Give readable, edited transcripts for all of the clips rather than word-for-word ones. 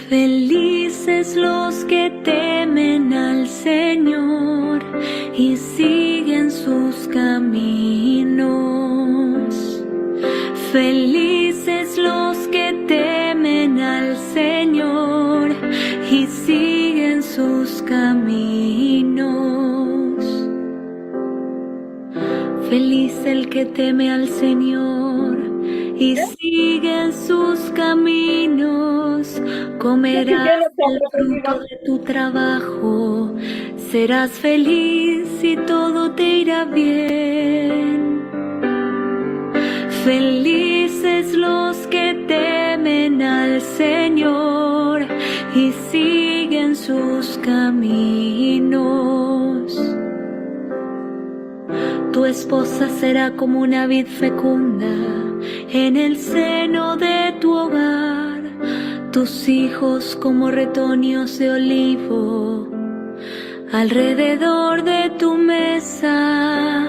Felices los que temen al Señor y siguen sus caminos. Felices los que temen al Señor y siguen sus caminos. Feliz el que teme al Señor y sigue sus caminos. Comerás el fruto de tu trabajo, serás feliz y todo te irá bien. Felices los que temen al Señor y siguen sus caminos. Tu esposa será como una vid fecunda en el seno de tu hogar, tus hijos como retoños de olivo alrededor de tu mesa.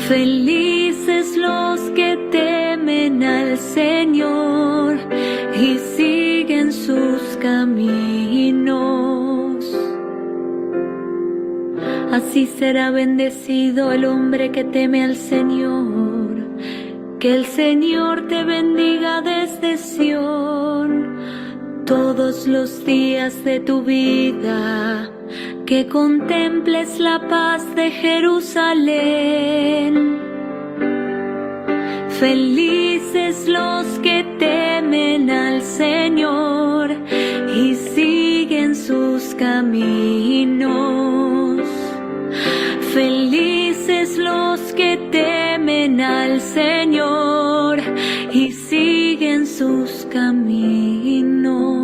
Felices los que temen al Señor y siguen sus caminos. Así será bendecido el hombre que teme al Señor. Que el Señor te bendiga desde Sión todos los días de tu vida. Que contemples la paz de Jerusalén. Felices los que temen al Señor y siguen sus caminos. Felices los que temen al Señor y siguen sus caminos.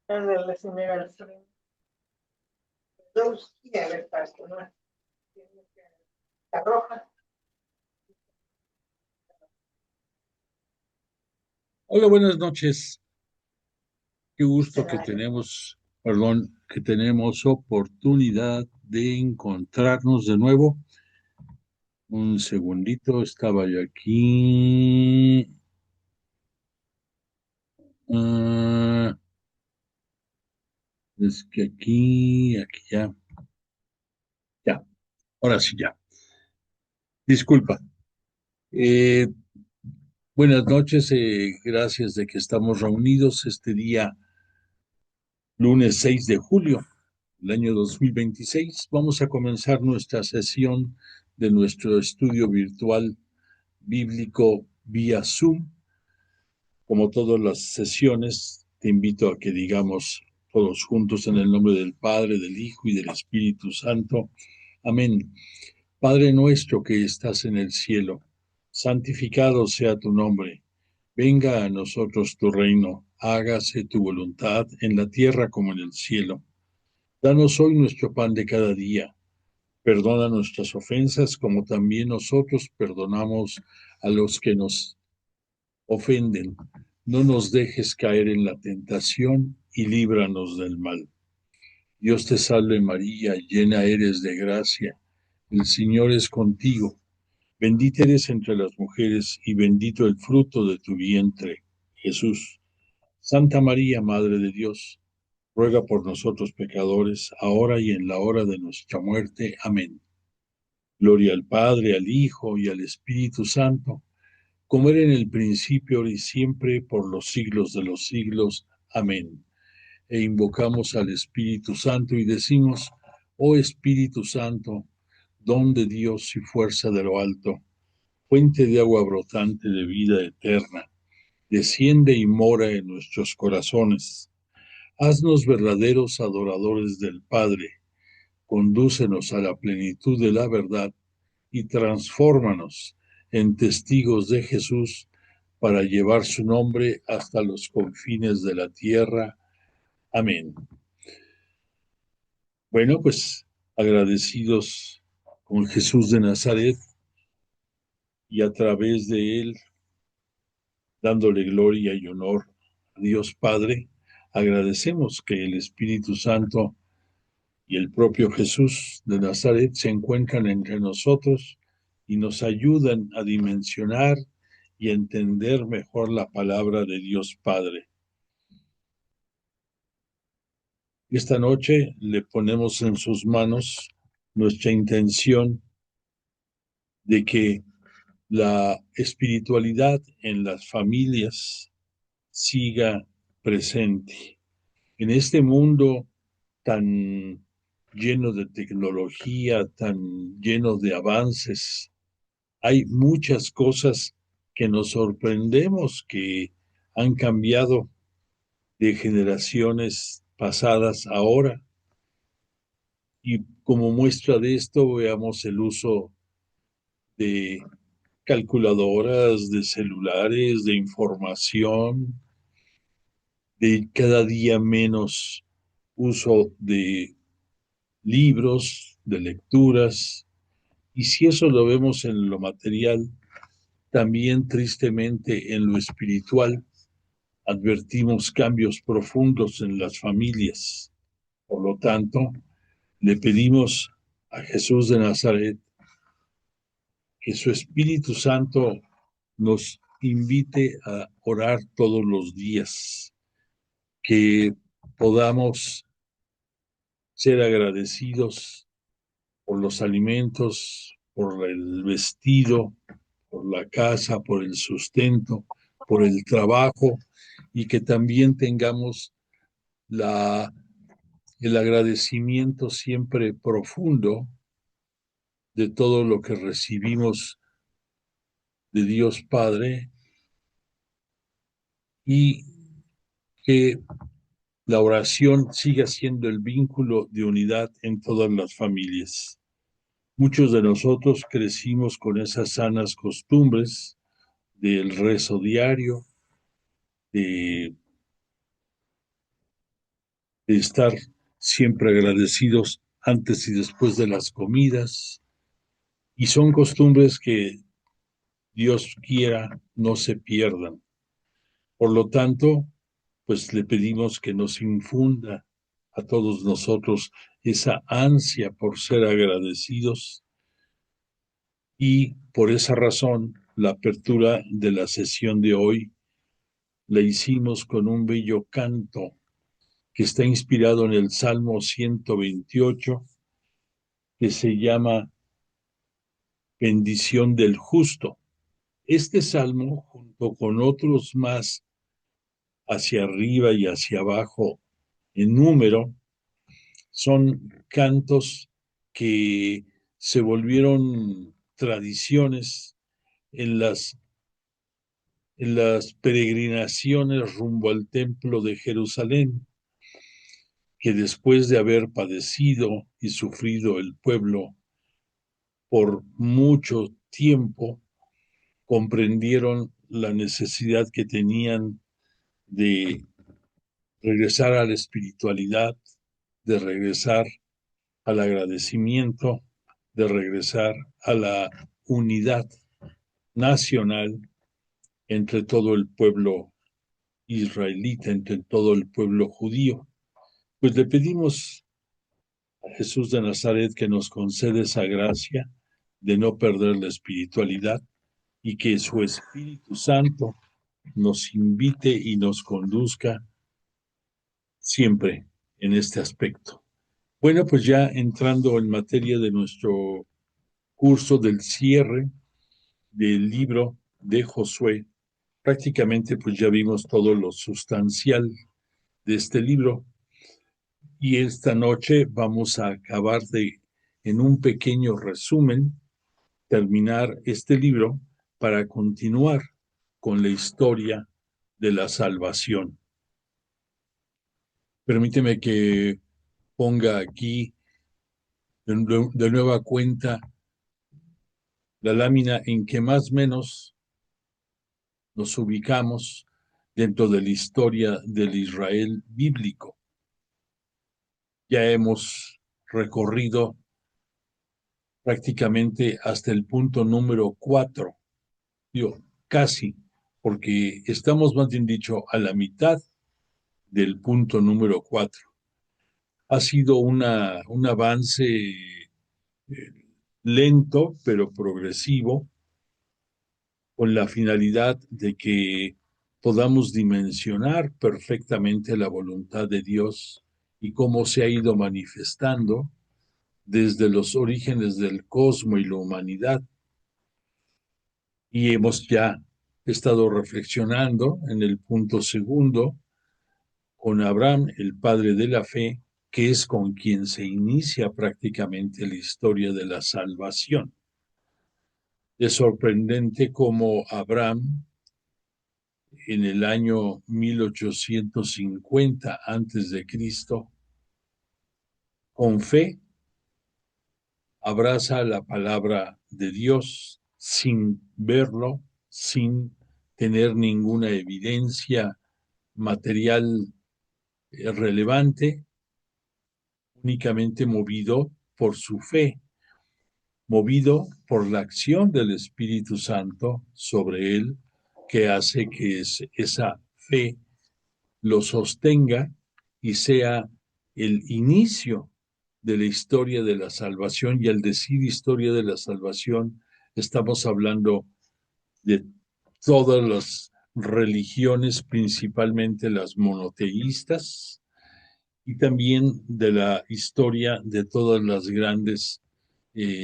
Ándale, señora Alfredo. Dos y a ver, pasto, ¿no? La roja. Hola, buenas noches. Qué gusto que tenemos oportunidad de encontrarnos de nuevo. Un segundito, estaba yo aquí. Es que aquí ya. Ya, ahora sí ya. Disculpa. Buenas noches, gracias de que estamos reunidos este día, lunes 6 de julio del año 2026. Vamos a comenzar nuestra sesión de nuestro estudio virtual bíblico vía Zoom. Como todas las sesiones, te invito a que digamos todos juntos en el nombre del Padre, del Hijo y del Espíritu Santo. Amén. Padre nuestro que estás en el cielo, santificado sea tu nombre. Venga a nosotros tu reino, hágase tu voluntad en la tierra como en el cielo. Danos hoy nuestro pan de cada día. Perdona nuestras ofensas como también nosotros perdonamos a los que nos ofenden. No nos dejes caer en la tentación y líbranos del mal. Dios te salve María, llena eres de gracia. El Señor es contigo. Bendita eres entre las mujeres y bendito el fruto de tu vientre, Jesús. Santa María, Madre de Dios, ruega por nosotros pecadores, ahora y en la hora de nuestra muerte. Amén. Gloria al Padre, al Hijo y al Espíritu Santo, como era en el principio, ahora y siempre, por los siglos de los siglos. Amén. E invocamos al Espíritu Santo y decimos, oh Espíritu Santo, don de Dios y fuerza de lo alto, fuente de agua brotante de vida eterna, desciende y mora en nuestros corazones. Haznos verdaderos adoradores del Padre, condúcenos a la plenitud de la verdad y transfórmanos en testigos de Jesús para llevar su nombre hasta los confines de la tierra. Amén. Bueno, pues agradecidos con Jesús de Nazaret y a través de él, dándole gloria y honor a Dios Padre, agradecemos que el Espíritu Santo y el propio Jesús de Nazaret se encuentran entre nosotros y nos ayudan a dimensionar y a entender mejor la palabra de Dios Padre. Esta noche le ponemos en sus manos nuestra intención de que la espiritualidad en las familias siga presente. En este mundo tan lleno de tecnología, tan lleno de avances, hay muchas cosas que nos sorprendemos que han cambiado de generaciones pasadas a ahora. Y como muestra de esto, veamos el uso de calculadoras, de celulares, de información, de cada día menos uso de libros, de lecturas. Y si eso lo vemos en lo material, también tristemente en lo espiritual advertimos cambios profundos en las familias. Por lo tanto, le pedimos a Jesús de Nazaret que su Espíritu Santo nos invite a orar todos los días, que podamos ser agradecidos por los alimentos, por el vestido, por la casa, por el sustento, por el trabajo, y que también tengamos el agradecimiento siempre profundo de todo lo que recibimos de Dios Padre, y que la oración siga siendo el vínculo de unidad en todas las familias. Muchos de nosotros crecimos con esas sanas costumbres del rezo diario, de estar siempre agradecidos antes y después de las comidas, y son costumbres que Dios quiera no se pierdan. Por lo tanto, pues le pedimos que nos infunda a todos nosotros esa ansia por ser agradecidos, y por esa razón la apertura de la sesión de hoy la hicimos con un bello canto que está inspirado en el Salmo 128, que se llama Bendición del Justo. Este salmo, junto con otros más hacia arriba y hacia abajo en número, son cantos que se volvieron tradiciones en las peregrinaciones rumbo al templo de Jerusalén, que después de haber padecido y sufrido el pueblo por mucho tiempo, comprendieron la necesidad que tenían de regresar a la espiritualidad, de regresar al agradecimiento, de regresar a la unidad nacional entre todo el pueblo israelita, entre todo el pueblo judío. Pues le pedimos a Jesús de Nazaret que nos conceda esa gracia de no perder la espiritualidad, y que su Espíritu Santo nos invite y nos conduzca siempre en este aspecto. Bueno, pues ya entrando en materia de nuestro curso del cierre del libro de Josué, prácticamente pues ya vimos todo lo sustancial de este libro, y esta noche vamos a acabar en un pequeño resumen, terminar este libro para continuar con la historia de la salvación. Permíteme que ponga aquí de nueva cuenta la lámina en que más o menos nos ubicamos dentro de la historia del Israel bíblico. Ya hemos recorrido prácticamente hasta el punto número 4, casi porque estamos, más bien dicho, a la mitad del punto número 4. Ha sido un avance lento, pero progresivo, con la finalidad de que podamos dimensionar perfectamente la voluntad de Dios y cómo se ha ido manifestando desde los orígenes del cosmos y la humanidad. Y hemos ya estado reflexionando en el punto segundo con Abraham, el padre de la fe, que es con quien se inicia prácticamente la historia de la salvación. Es sorprendente cómo Abraham, en el año 1850 antes de Cristo, con fe, abraza la palabra de Dios sin verlo, sin tener ninguna evidencia material relevante, únicamente movido por su fe, movido por la acción del Espíritu Santo sobre él, que hace que esa fe lo sostenga y sea el inicio de la historia de la salvación. Y al decir historia de la salvación, estamos hablando de todas las religiones, principalmente las monoteístas, y también de la historia de todas las grandes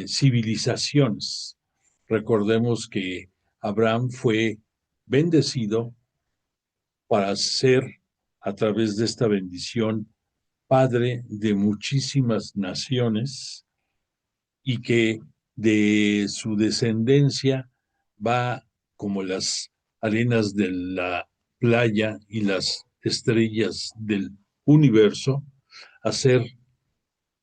civilizaciones. Recordemos que Abraham fue bendecido para ser, a través de esta bendición, padre de muchísimas naciones, y que de su descendencia va, como las arenas de la playa y las estrellas del universo, a ser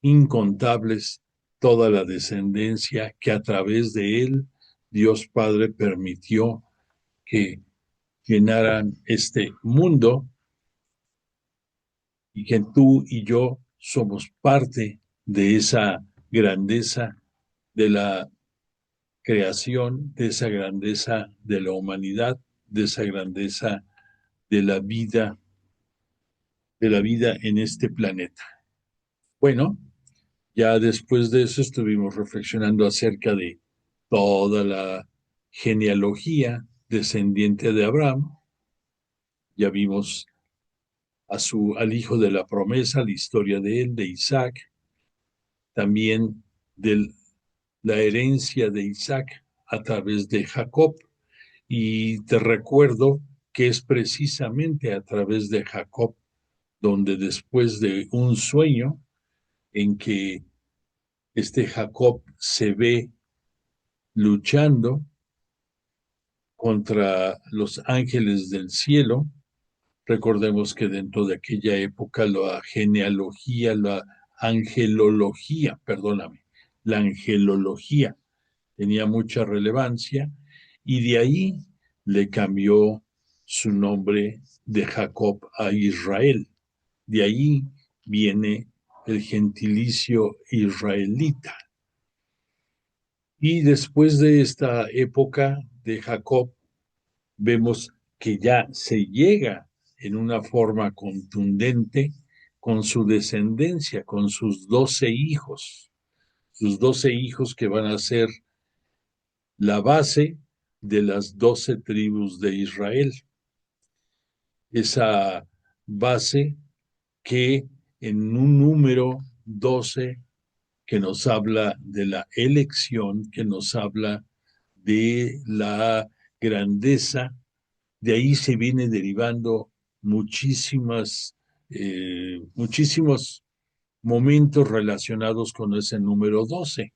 incontables toda la descendencia que a través de él Dios Padre permitió que llenaran este mundo, y que tú y yo somos parte de esa grandeza de la creación, de esa grandeza de la humanidad, de esa grandeza de la vida en este planeta. Bueno, ya después de eso estuvimos reflexionando acerca de toda la genealogía descendiente de Abraham. Ya vimos al hijo de la promesa, la historia de él, de Isaac, también de la herencia de Isaac a través de Jacob. Y te recuerdo que es precisamente a través de Jacob donde, después de un sueño en que este Jacob se ve luchando contra los ángeles del cielo. Recordemos que dentro de aquella época la genealogía, la angelología, perdóname, la angelología tenía mucha relevancia, y de ahí le cambió su nombre de Jacob a Israel. De ahí viene el gentilicio israelita. Y después de esta época de Jacob, vemos que ya se llega en una forma contundente con su descendencia, con sus 12 hijos que van a ser la base de las 12 tribus de Israel. Esa base que en un número 12 que nos habla de la elección, que nos habla de la grandeza, de ahí se viene derivando muchísimos momentos relacionados con ese número 12.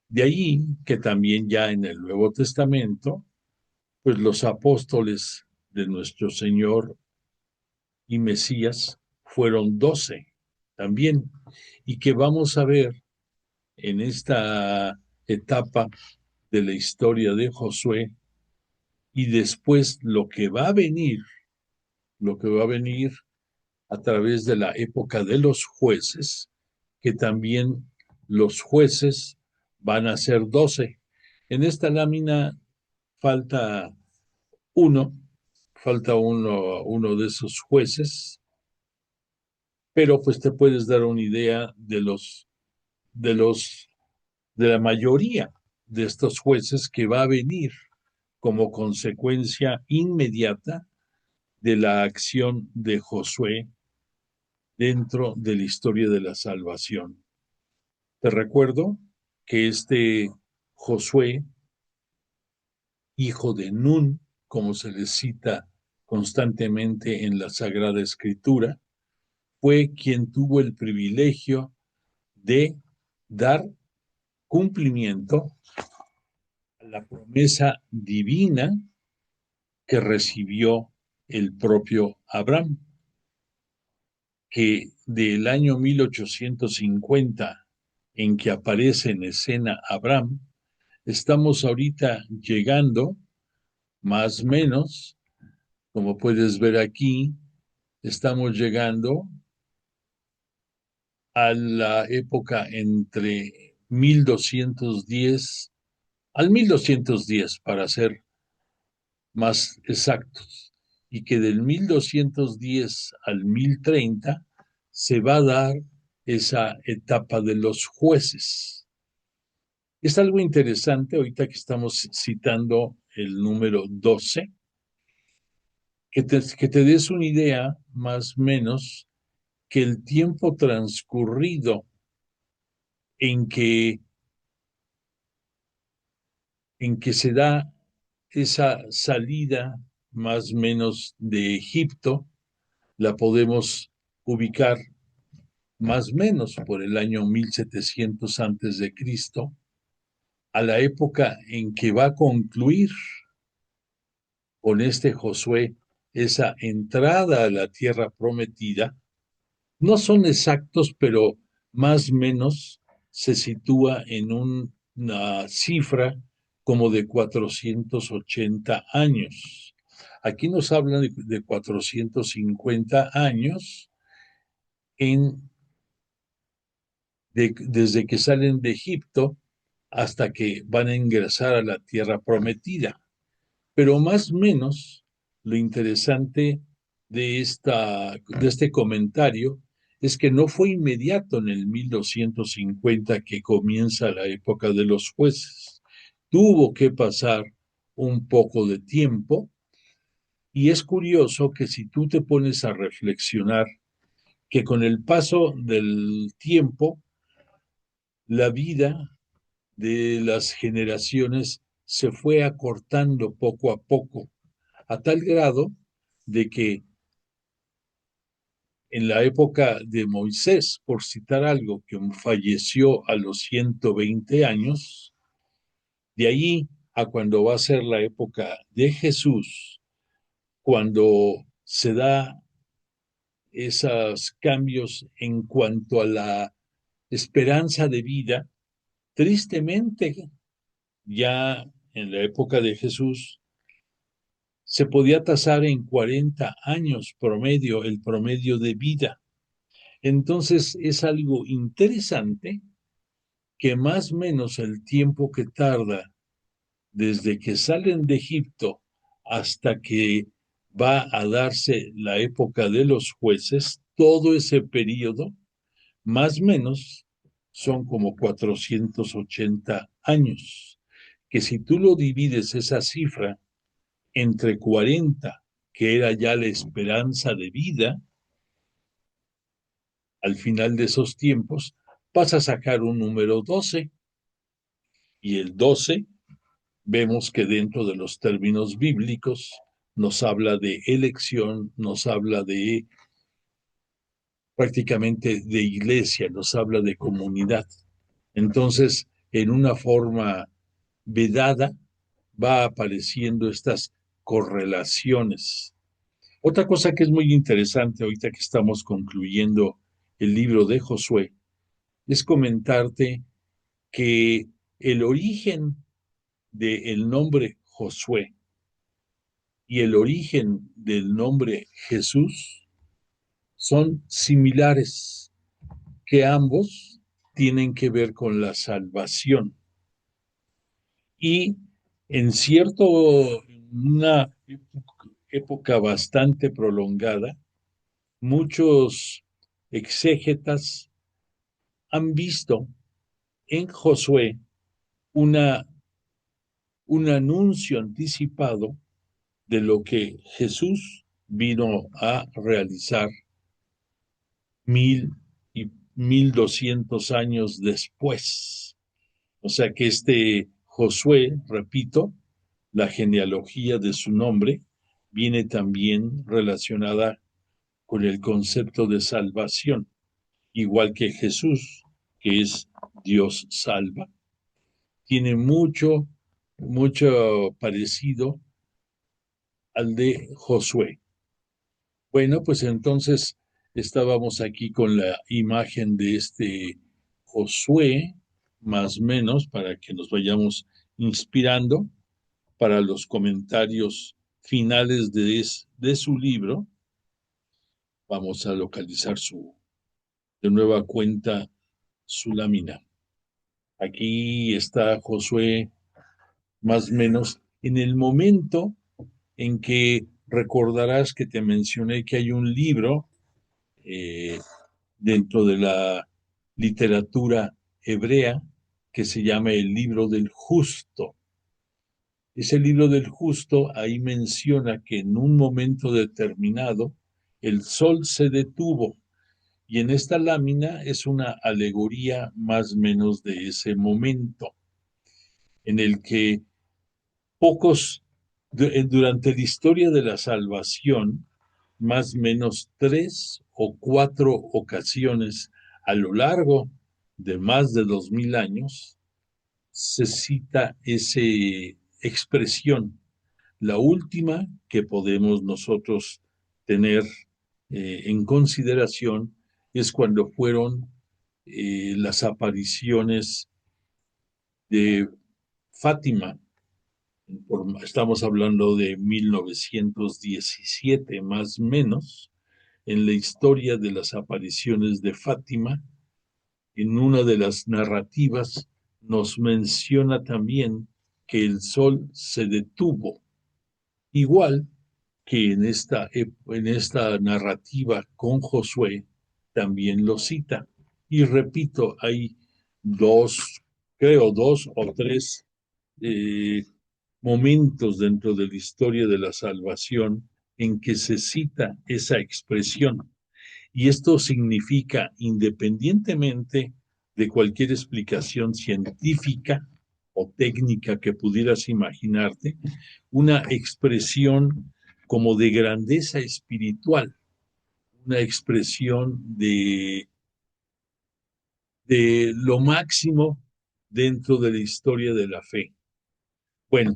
De ahí que también ya en el Nuevo Testamento, pues los apóstoles de nuestro Señor y Mesías fueron 12 también, y que vamos a ver en esta etapa de la historia de Josué, y después lo que va a venir a través de la época de los jueces, que también los jueces van a ser 12. En esta lámina falta uno, falta uno de esos jueces, pero pues te puedes dar una idea de los, de la mayoría de estos jueces que va a venir como consecuencia inmediata de la acción de Josué dentro de la historia de la salvación. Te recuerdo que este Josué, hijo de Nun, como se le cita constantemente en la Sagrada Escritura, fue quien tuvo el privilegio de dar cumplimiento a la promesa divina que recibió el propio Abraham, que del año 1850 en que aparece en escena Abraham, estamos ahorita llegando, más o menos, como puedes ver aquí, estamos llegando a la época entre 1210 al 1210, para ser más exactos, y que del 1210 al 1030 se va a dar esa etapa de los jueces. Es algo interesante, ahorita que estamos citando el número 12, que te des una idea más o menos que el tiempo transcurrido en que, en que se da esa salida más o menos de Egipto, la podemos ubicar más o menos por el año 1700 antes de Cristo, a la época en que va a concluir con este Josué esa entrada a la tierra prometida. No son exactos, pero más o menos se sitúa en una cifra como de 480 años. Aquí nos hablan de 450 años desde que salen de Egipto hasta que van a ingresar a la tierra prometida. Pero más o menos lo interesante de este comentario es que no fue inmediato en el 1250 que comienza la época de los jueces. Tuvo que pasar un poco de tiempo y es curioso que si tú te pones a reflexionar que con el paso del tiempo, la vida de las generaciones se fue acortando poco a poco, a tal grado de que en la época de Moisés, por citar algo, que falleció a los 120 años, de ahí a cuando va a ser la época de Jesús, cuando se da esos cambios en cuanto a la esperanza de vida, tristemente, ya en la época de Jesús, se podía tasar en 40 años promedio, el promedio de vida. Entonces es algo interesante que más o menos el tiempo que tarda desde que salen de Egipto hasta que va a darse la época de los jueces, todo ese periodo, más o menos son como 480 años, que si tú lo divides esa cifra entre 40, que era ya la esperanza de vida, al final de esos tiempos, vas a sacar un número 12. Y el 12, vemos que dentro de los términos bíblicos nos habla de elección, nos habla de prácticamente de iglesia, nos habla de comunidad. Entonces, en una forma vedada, va apareciendo estas correlaciones. Otra cosa que es muy interesante ahorita que estamos concluyendo el libro de Josué es comentarte que el origen del nombre Josué y el origen del nombre Jesús son similares, que ambos tienen que ver con la salvación. Y en una época bastante prolongada, muchos exégetas han visto en Josué una, un anuncio anticipado de lo que Jesús vino a realizar 1200 años después. O sea que este Josué, repito, la genealogía de su nombre viene también relacionada con el concepto de salvación, igual que Jesús, que es Dios salva. Tiene mucho parecido al de Josué. Bueno, pues entonces estábamos aquí con la imagen de este Josué, más o menos, para que nos vayamos inspirando para los comentarios finales de su libro. Vamos a localizar de nueva cuenta su lámina. Aquí está Josué, más o menos, en el momento en que recordarás que te mencioné que hay un libro dentro de la literatura hebrea que se llama el libro del justo. Ese libro del justo ahí menciona que en un momento determinado el sol se detuvo y en esta lámina es una alegoría más o menos de ese momento en el que durante la historia de la salvación, más o menos 3 o 4 ocasiones a lo largo de más de 2000 años, se cita esa expresión. La última que podemos nosotros tener en consideración es cuando fueron las apariciones de Fátima. Estamos hablando de 1917 más o menos, en la historia de las apariciones de Fátima. En una de las narrativas nos menciona también que el sol se detuvo, igual que en esta narrativa con Josué también lo cita. Y repito, hay creo dos o tres momentos dentro de la historia de la salvación en que se cita esa expresión. Y esto significa, independientemente de cualquier explicación científica o técnica que pudieras imaginarte, una expresión como de grandeza espiritual, una expresión de lo máximo dentro de la historia de la fe. Bueno,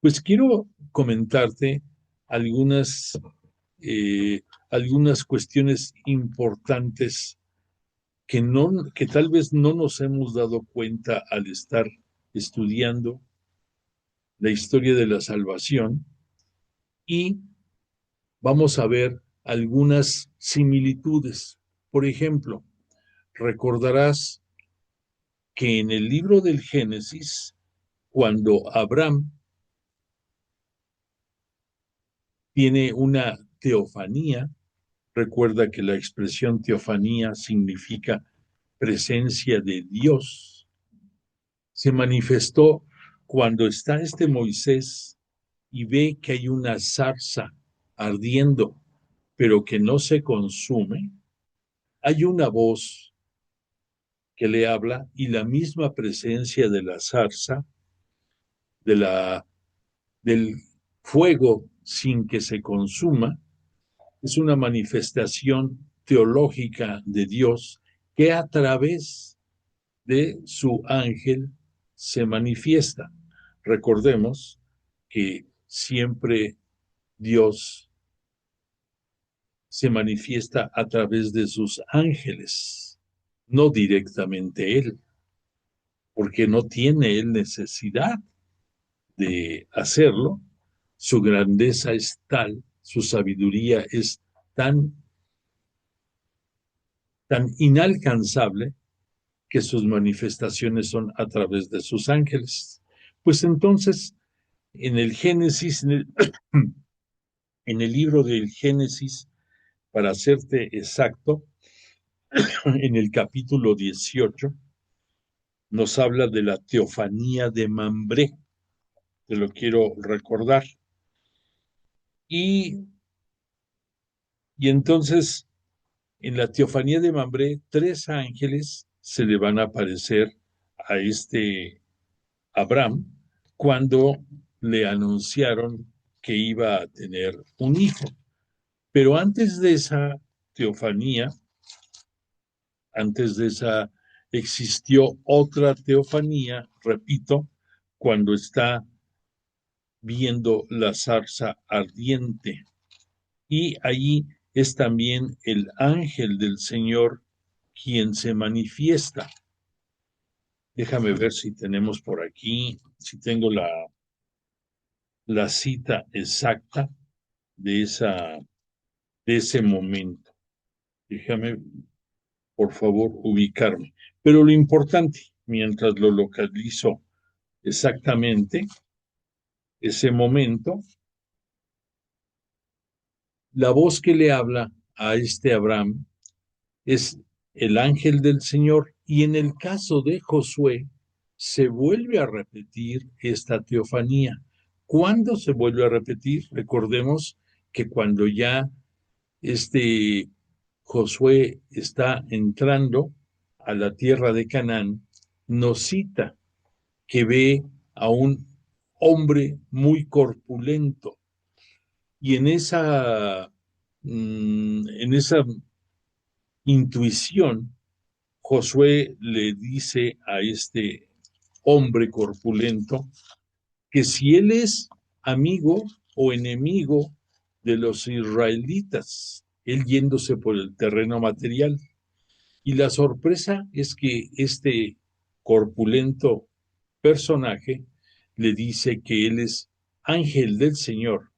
pues quiero comentarte algunas, algunas cuestiones importantes que tal vez no nos hemos dado cuenta al estar estudiando la historia de la salvación, y vamos a ver algunas similitudes. Por ejemplo, recordarás que en el libro del Génesis, cuando Abraham tiene una teofanía, recuerda que la expresión teofanía significa presencia de Dios. Se manifestó cuando está Moisés y ve que hay una zarza ardiendo, pero que no se consume. Hay una voz que le habla y la misma presencia de la zarza, del fuego sin que se consuma, es una manifestación teológica de Dios que a través de su ángel se manifiesta. Recordemos que siempre Dios se manifiesta a través de sus ángeles, no directamente Él, porque no tiene Él necesidad de hacerlo. Su grandeza es tal, su sabiduría es tan inalcanzable que sus manifestaciones son a través de sus ángeles. Pues entonces, en el Génesis, en el libro del Génesis, para serte exacto, en el capítulo 18, nos habla de la teofanía de Mambré, te lo quiero recordar. Y entonces, en la teofanía de Mambré, 3 ángeles se le van a aparecer a este Abraham cuando le anunciaron que iba a tener un hijo. Pero antes de esa teofanía, antes de esa, existió otra teofanía, repito, cuando está viendo la zarza ardiente. Y allí es también el ángel del Señor quien se manifiesta. Déjame ver si tenemos por aquí, si tengo la cita exacta de ese momento. Déjame, por favor, ubicarme. Pero lo importante, mientras lo localizo exactamente, ese momento, la voz que le habla a este Abraham es el ángel del Señor, y en el caso de Josué se vuelve a repetir esta teofanía. ¿Cuándo se vuelve a repetir? Recordemos que cuando ya este Josué está entrando a la tierra de Canaán, nos cita que ve a un hombre muy corpulento, y en esa intuición, Josué le dice a este hombre corpulento que si él es amigo o enemigo de los israelitas, él yéndose por el terreno material. Y la sorpresa es que este corpulento personaje le dice que él es ángel del Señor,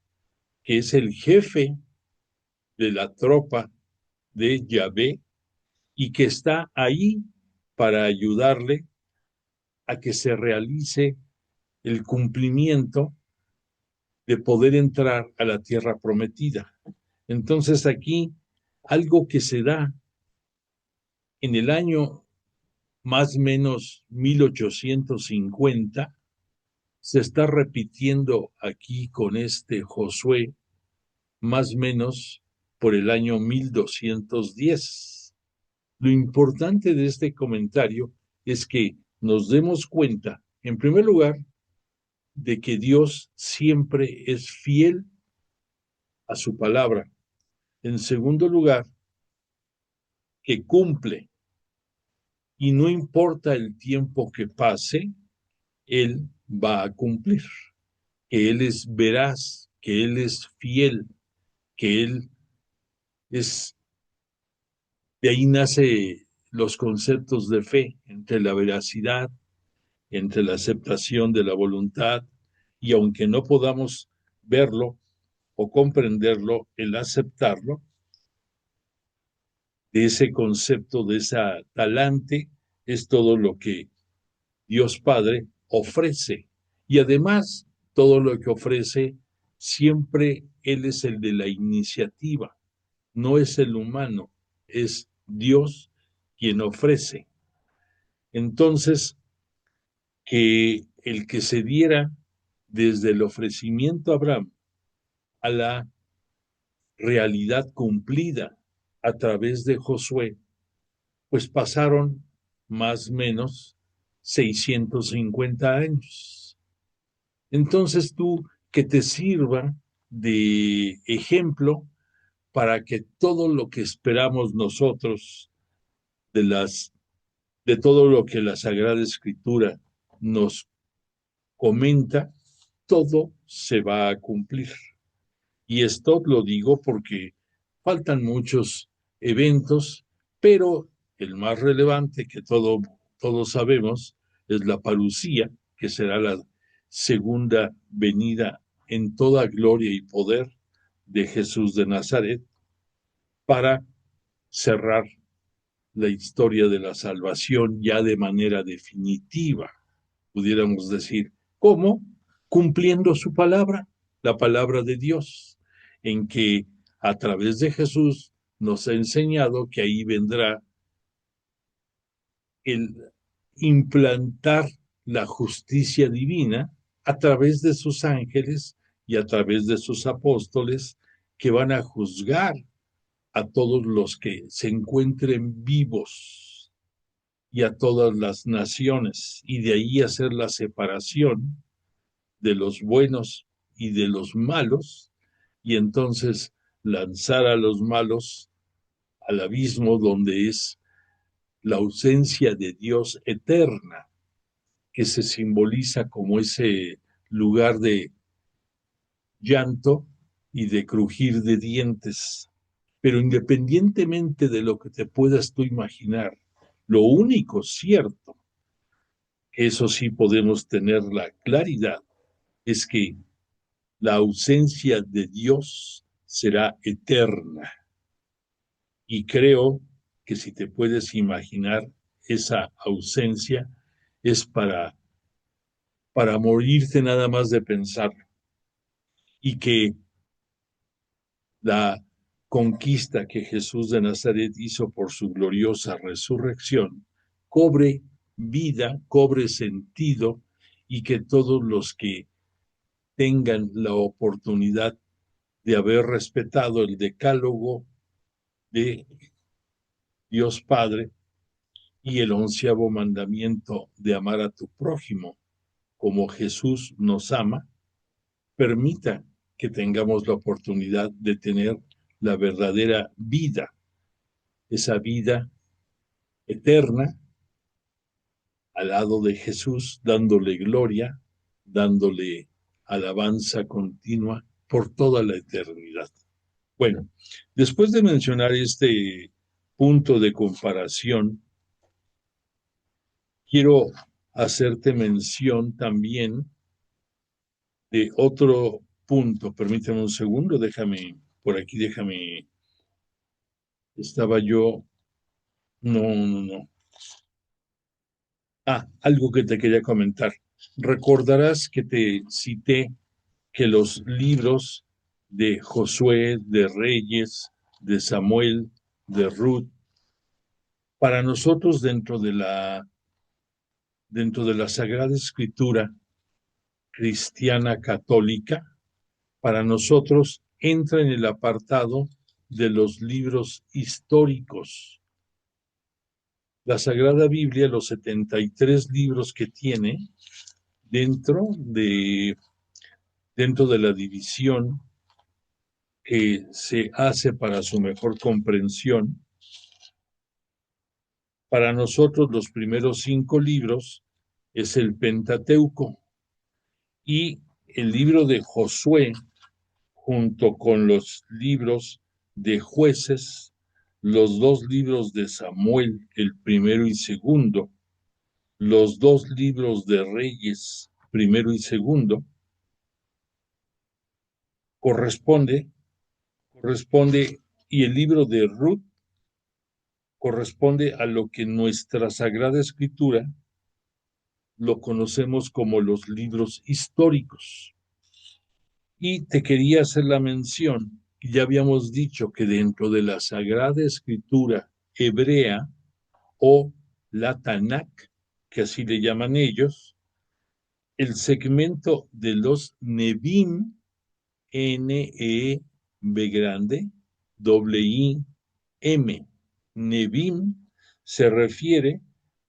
que es el jefe de la tropa de Yahvé, y que está ahí para ayudarle a que se realice el cumplimiento de poder entrar a la tierra prometida. Entonces aquí algo que se da en el año más o menos 1850 se está repitiendo aquí con este Josué más o menos por el año 1210. Lo importante de este comentario es que nos demos cuenta, en primer lugar, de que Dios siempre es fiel a su palabra. En segundo lugar, que cumple, y no importa el tiempo que pase, Él va a cumplir, que Él es veraz, que Él es fiel, que Él es... De ahí nace los conceptos de fe, entre la veracidad, entre la aceptación de la voluntad, y aunque no podamos verlo o comprenderlo, el aceptarlo, de ese concepto, de esa talante, es todo lo que Dios Padre ofrece. Y además, todo lo que ofrece, siempre Él es el de la iniciativa, no es el humano, es Dios quien ofrece. Entonces, que el que se diera desde el ofrecimiento a Abraham a la realidad cumplida a través de Josué, pues pasaron más o menos 650 años. Entonces tú, que te sirva de ejemplo para que todo lo que esperamos nosotros de todo lo que la Sagrada Escritura nos comenta, todo se va a cumplir. Y esto lo digo porque faltan muchos eventos, pero el más relevante que todos sabemos es la parucía, que será la segunda venida en toda gloria y poder de Jesús de Nazaret, para cerrar la historia de la salvación ya de manera definitiva, pudiéramos decir. ¿Cómo? cumpliendo su palabra, la palabra de Dios, en que a través de Jesús nos ha enseñado que ahí vendrá el implantar la justicia divina a través de sus ángeles y a través de sus apóstoles, que van a juzgar a todos los que se encuentren vivos y a todas las naciones, y de ahí hacer la separación de los buenos y de los malos, y entonces lanzar a los malos al abismo, donde es la ausencia de Dios eterna, que se simboliza como ese lugar de llanto y de crujir de dientes. Pero independientemente de lo que te puedas tú imaginar, lo único cierto, eso sí podemos tener la claridad, es que la ausencia de Dios será eterna. Y creo que si te puedes imaginar esa ausencia, es para morirte nada más de pensar, y que la conquista que Jesús de Nazaret hizo por su gloriosa resurrección cobre vida, cobre sentido, y que todos los que tengan la oportunidad de haber respetado el decálogo de Dios Padre y el 11º mandamiento de amar a tu prójimo como Jesús nos ama, permita que tengamos la oportunidad de tener la verdadera vida, esa vida eterna al lado de Jesús, dándole gloria, dándole alabanza continua por toda la eternidad. Bueno, después de mencionar este punto de comparación, quiero hacerte mención también de otro punto. Permíteme un segundo, por aquí, estaba yo, no. Algo que te quería comentar. Recordarás que te cité que los libros de Josué, de Reyes, de Samuel, de Ruth, para nosotros dentro de la Sagrada Escritura cristiana católica, para nosotros entra en el apartado de los libros históricos. La Sagrada Biblia, los 73 libros que tiene, dentro de la división que se hace para su mejor comprensión, para nosotros los primeros 5 libros es el Pentateuco, y el libro de Josué, junto con los libros de Jueces, los 2 libros de Samuel, el primero y segundo, los 2 libros de Reyes, primero y segundo, corresponde, y el libro de Ruth corresponde a lo que nuestra Sagrada Escritura lo conocemos como los libros históricos. Y te quería hacer la mención, que ya habíamos dicho que dentro de la Sagrada Escritura hebrea, o la Tanakh, que así le llaman ellos, el segmento de los Nebim, N-E-B grande, W-I-M, Nebim, se refiere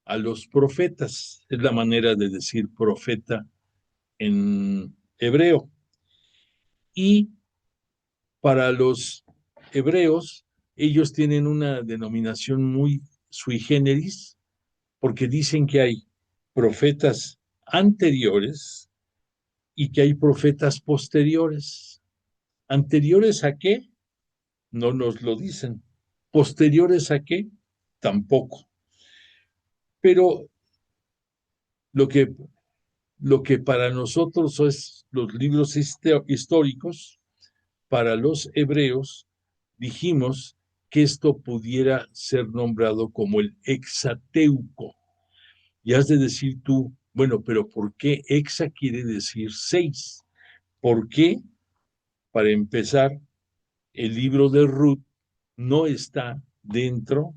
a los profetas, es la manera de decir profeta en hebreo. Y para los hebreos, ellos tienen una denominación muy sui generis, porque dicen que hay profetas anteriores y que hay profetas posteriores. ¿Anteriores a qué? No nos lo dicen. ¿Posteriores a qué? Tampoco. Pero lo que para nosotros es los libros históricos, para los hebreos dijimos que esto pudiera ser nombrado como el Hexateuco. Y has de decir tú, Bueno, pero ¿por qué hexa quiere decir 6? ¿Por qué? Para empezar, el libro de Ruth no está dentro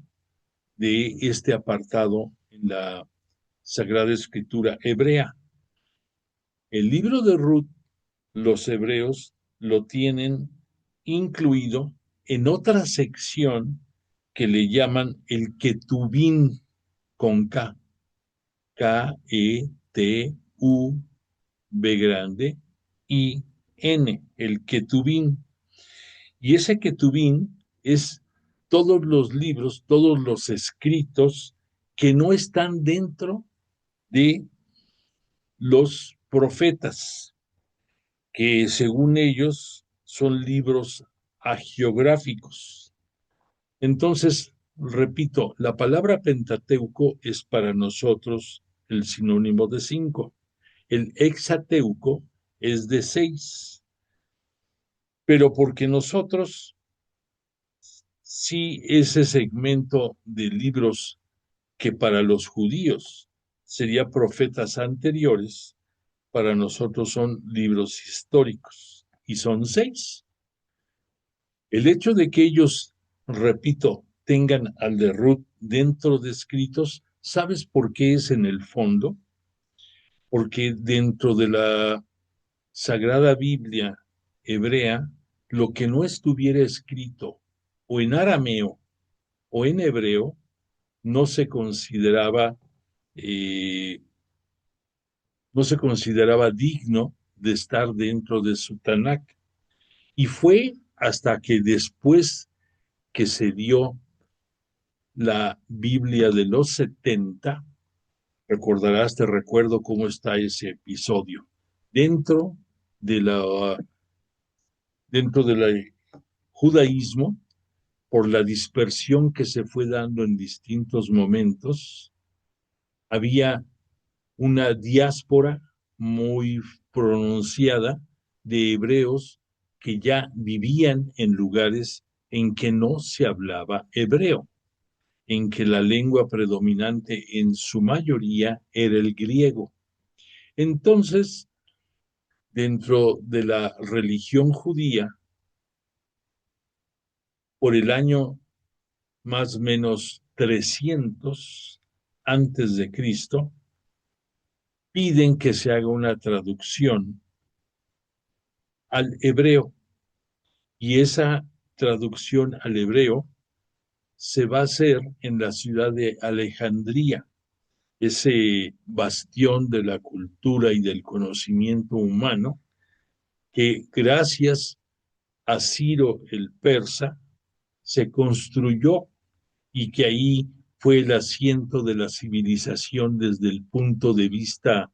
de este apartado en la Sagrada Escritura hebrea. El libro de Ruth, los hebreos lo tienen incluido en otra sección que le llaman el Ketubín con K, K-E-T-U-B grande, I-N, el Ketubín. Y ese Ketubín es todos los libros, todos los escritos que no están dentro de los profetas, que según ellos son libros hagiográficos. Entonces, repito, la palabra Pentateuco es para nosotros el sinónimo de 5. El Hexateuco es de 6. Pero porque nosotros, sí, ese segmento de libros que para los judíos sería profetas anteriores, para nosotros son libros históricos y son 6. El hecho de que ellos, repito, tengan al de Ruth dentro de escritos, ¿sabes por qué es en el fondo? Porque dentro de la Sagrada Biblia hebrea, lo que no estuviera escrito o en arameo o en hebreo, no se consideraba digno de estar dentro de su Tanakh. Y fue hasta que después que se dio la Biblia de los 70, recordarás, te recuerdo cómo está ese episodio, dentro de la del judaísmo, por la dispersión que se fue dando en distintos momentos, había una diáspora muy pronunciada de hebreos que ya vivían en lugares en que no se hablaba hebreo, en que la lengua predominante en su mayoría era el griego. Entonces, dentro de la religión judía, por el año más o menos 300 antes de Cristo, piden que se haga una traducción al hebreo, y esa traducción al hebreo se va a hacer en la ciudad de Alejandría, ese bastión de la cultura y del conocimiento humano, que gracias a Ciro el persa se construyó, y que ahí fue el asiento de la civilización desde el punto de vista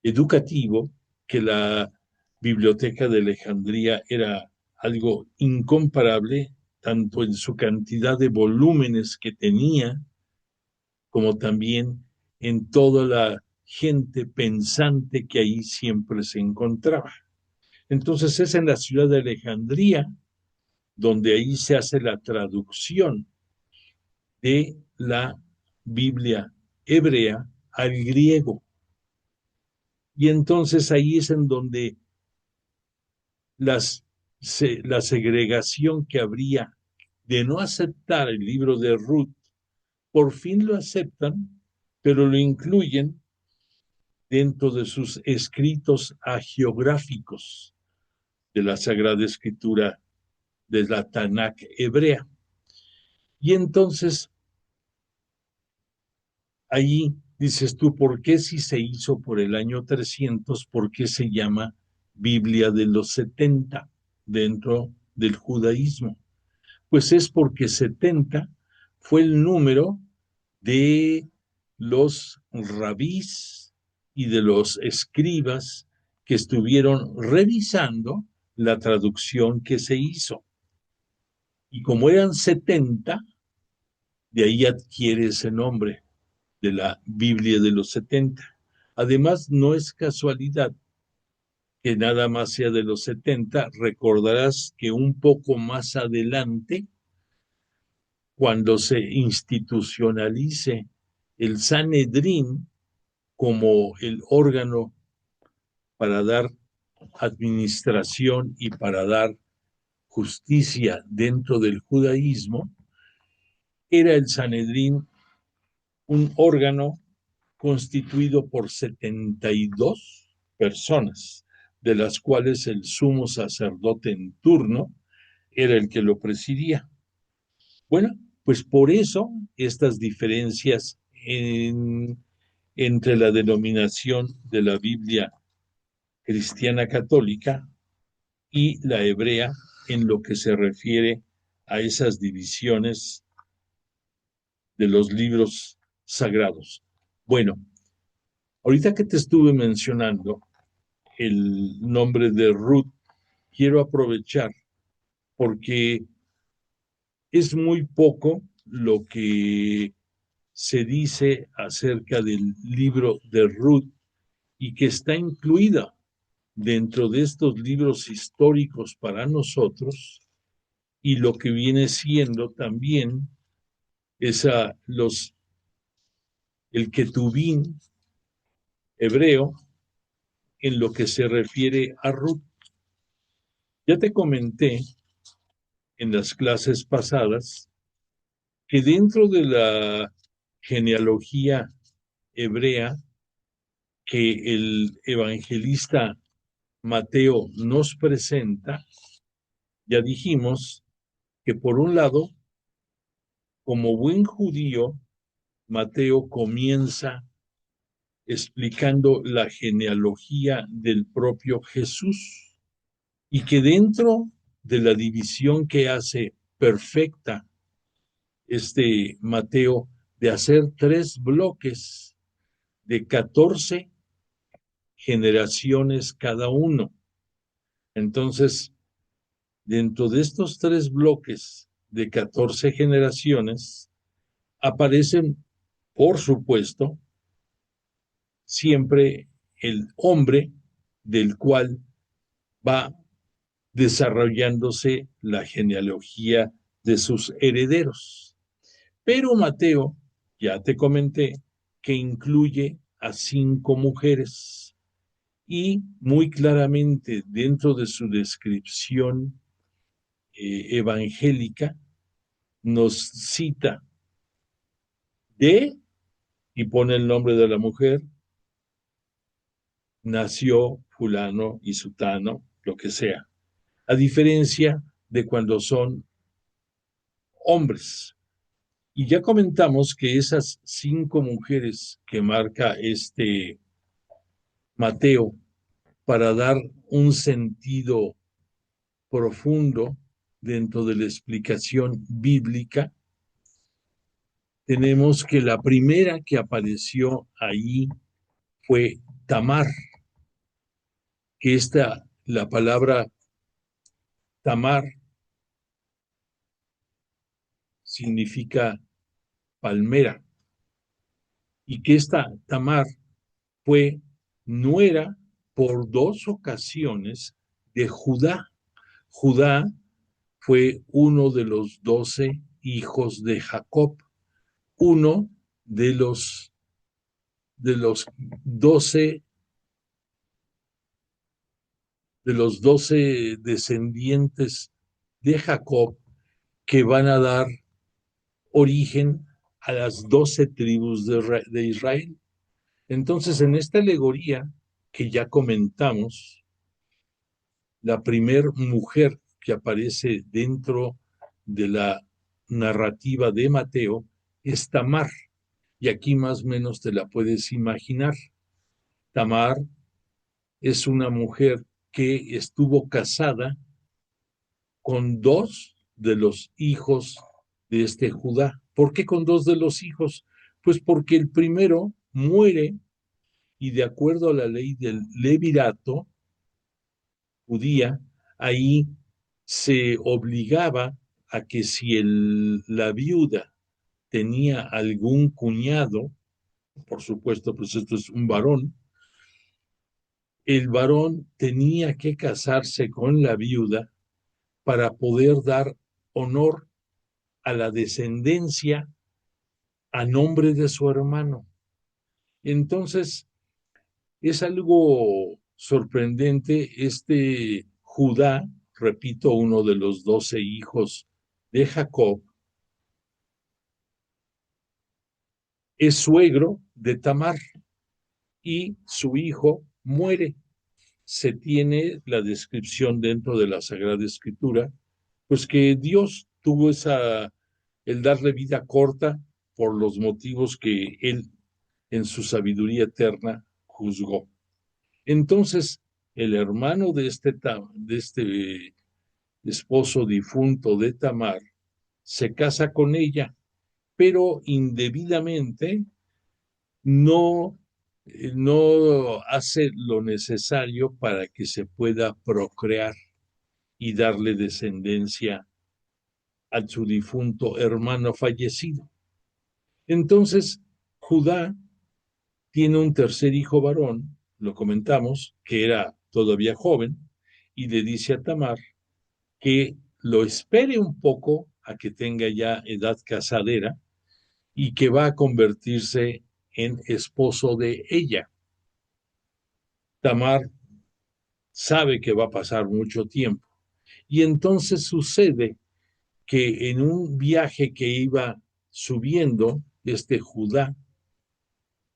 educativo, que la Biblioteca de Alejandría era algo incomparable, tanto en su cantidad de volúmenes que tenía, como también en toda la gente pensante que ahí siempre se encontraba. Entonces es en la ciudad de Alejandría donde ahí se hace la traducción de la Biblia hebrea al griego. Y entonces ahí es en donde la segregación que habría de no aceptar el libro de Ruth, por fin lo aceptan, pero lo incluyen dentro de sus escritos hagiográficos de la Sagrada Escritura de la Tanakh hebrea. Y entonces, ahí dices tú, ¿por qué si se hizo por el año 300, por qué se llama Biblia de los 70 dentro del judaísmo? Pues es porque 70 fue el número de los rabís y de los escribas que estuvieron revisando la traducción que se hizo. Y como eran 70, de ahí adquiere ese nombre de la Biblia de los 70. Además, no es casualidad que nada más sea de los 70. Recordarás que un poco más adelante, cuando se institucionalice el Sanedrín como el órgano para dar administración y para dar justicia dentro del judaísmo, era el Sanedrín un órgano constituido por 72 personas, de las cuales el sumo sacerdote en turno era el que lo presidía. Bueno, pues por eso estas diferencias entre la denominación de la Biblia cristiana católica y la hebrea en lo que se refiere a esas divisiones de los libros sagrados. Bueno, ahorita que te estuve mencionando el nombre de Ruth, quiero aprovechar porque es muy poco lo que se dice acerca del libro de Ruth y que está incluida dentro de estos libros históricos para nosotros y lo que viene siendo también el Ketubín hebreo en lo que se refiere a Ruth. Ya te comenté en las clases pasadas que dentro de la genealogía hebrea que el evangelista Mateo nos presenta, ya dijimos que por un lado, como buen judío, Mateo comienza explicando la genealogía del propio Jesús y que dentro de la división que hace perfecta Mateo de hacer 3 bloques de 14 generaciones cada uno. Entonces, dentro de estos 3 bloques de 14 generaciones, aparecen, por supuesto, siempre el hombre del cual va desarrollándose la genealogía de sus herederos. Pero Mateo, ya te comenté, que incluye a 5 mujeres y muy claramente dentro de su descripción evangélica nos cita y pone el nombre de la mujer, nació fulano y sutano, lo que sea, a diferencia de cuando son hombres. Y ya comentamos que esas 5 mujeres que marca Mateo para dar un sentido profundo dentro de la explicación bíblica, tenemos que la primera que apareció ahí fue Tamar, que la palabra Tamar significa palmera, y que esta Tamar fue nuera por 2 ocasiones de Judá. Judá fue uno de los 12 hijos de Jacob, uno de los 12 descendientes de Jacob que van a dar origen a las 12 tribus de Israel. Entonces, en esta alegoría que ya comentamos, la primer mujer que aparece dentro de la narrativa de Mateo es Tamar, y aquí más o menos te la puedes imaginar. Tamar es una mujer que estuvo casada con 2 de los hijos de Judá. ¿Por qué con 2 de los hijos? Pues porque el primero muere y de acuerdo a la ley del levirato judía, ahí se obligaba a que si la viuda tenía algún cuñado, por supuesto, pues esto es un varón, el varón tenía que casarse con la viuda para poder dar honor a la descendencia a nombre de su hermano. Entonces, es algo sorprendente. Judá, repito, uno de los 12 hijos de Jacob, es suegro de Tamar y su hijo muere. Se tiene la descripción dentro de la Sagrada Escritura, pues que Dios tuvo el darle vida corta por los motivos que él en su sabiduría eterna juzgó. Entonces, el hermano de este esposo difunto de Tamar se casa con ella, pero indebidamente no, no hace lo necesario para que se pueda procrear y darle descendencia a su difunto hermano fallecido. Entonces, Judá tiene un tercer hijo varón, lo comentamos, que era todavía joven, y le dice a Tamar que lo espere un poco a que tenga ya edad casadera y que va a convertirse en esposo de ella. Tamar sabe que va a pasar mucho tiempo y entonces sucede que en un viaje que iba subiendo Judá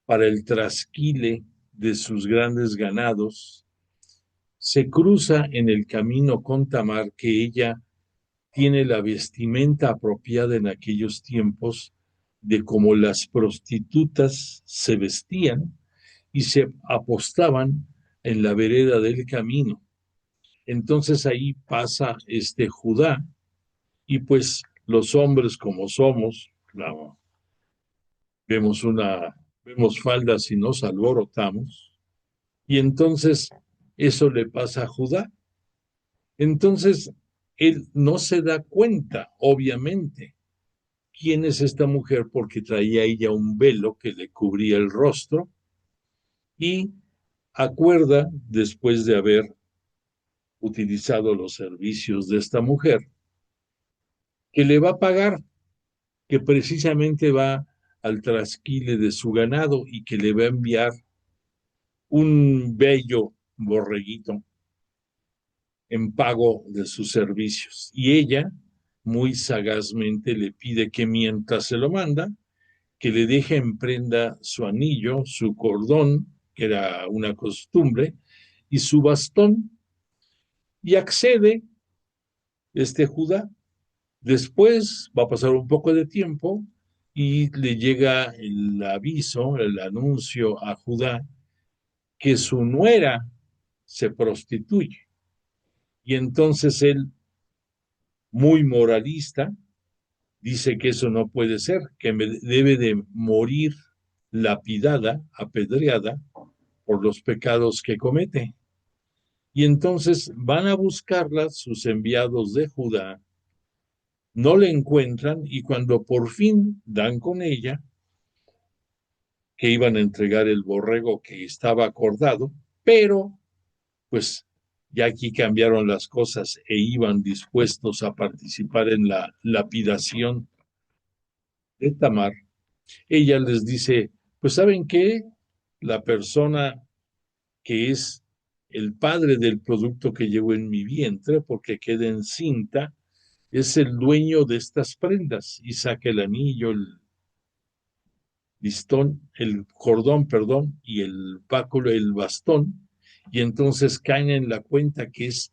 para el trasquile de sus grandes ganados, se cruza en el camino con Tamar, que ella tiene la vestimenta apropiada en aquellos tiempos de cómo las prostitutas se vestían y se apostaban en la vereda del camino. Entonces ahí pasa Judá y pues los hombres como somos, claro, vemos faldas y nos alborotamos y entonces eso le pasa a Judá. Entonces él no se da cuenta, obviamente, quién es esta mujer porque traía ella un velo que le cubría el rostro y acuerda, después de haber utilizado los servicios de esta mujer, que le va a pagar, que precisamente va al trasquile de su ganado y que le va a enviar un bello borreguito en pago de sus servicios. Y ella, muy sagazmente, le pide que mientras se lo manda, que le deje en prenda su anillo, su cordón, que era una costumbre, y su bastón, y accede Judá. Después va a pasar un poco de tiempo y le llega el aviso, el anuncio a Judá que su nuera se prostituye. Y entonces él, muy moralista, dice que eso no puede ser, que debe de morir lapidada, apedreada, por los pecados que comete. Y entonces van a buscarla sus enviados de Judá, no la encuentran y cuando por fin dan con ella, que iban a entregar el borrego que estaba acordado, pero pues ya aquí cambiaron las cosas e iban dispuestos a participar en la lapidación de Tamar, ella les dice, pues ¿saben qué? La persona que es el padre del producto que llevo en mi vientre, porque queda encinta, es el dueño de estas prendas, y saca el anillo, el cordón, perdón, y el báculo, el bastón, y entonces caen en la cuenta que es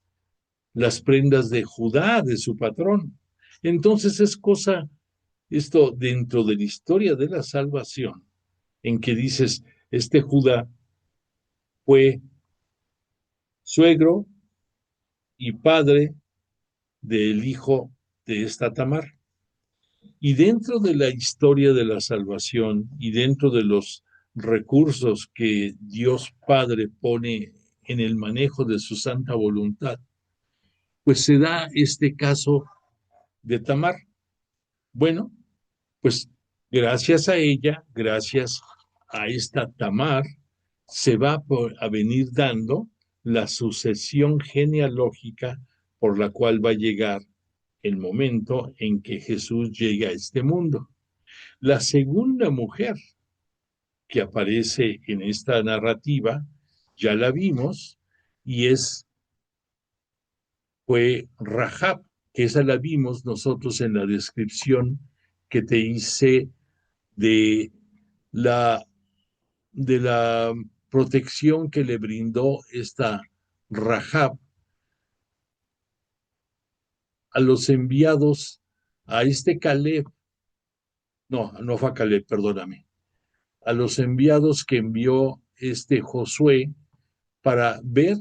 las prendas de Judá, de su patrón. Entonces es esto dentro de la historia de la salvación, en que dices, Judá fue suegro y padre del hijo de esta Tamar. Y dentro de la historia de la salvación y dentro de los recursos que Dios Padre pone en el manejo de su santa voluntad, pues se da este caso de Tamar. Bueno, pues gracias a ella, gracias a esta Tamar, se va a venir dando la sucesión genealógica por la cual va a llegar el momento en que Jesús llega a este mundo. La segunda mujer que aparece en esta narrativa, ya la vimos, y fue Rahab, que esa la vimos nosotros en la descripción que te hice de la, de la protección que le brindó esta Rahab a los enviados, a este Caleb, no fue a Caleb, perdóname, a los enviados que envió este Josué para ver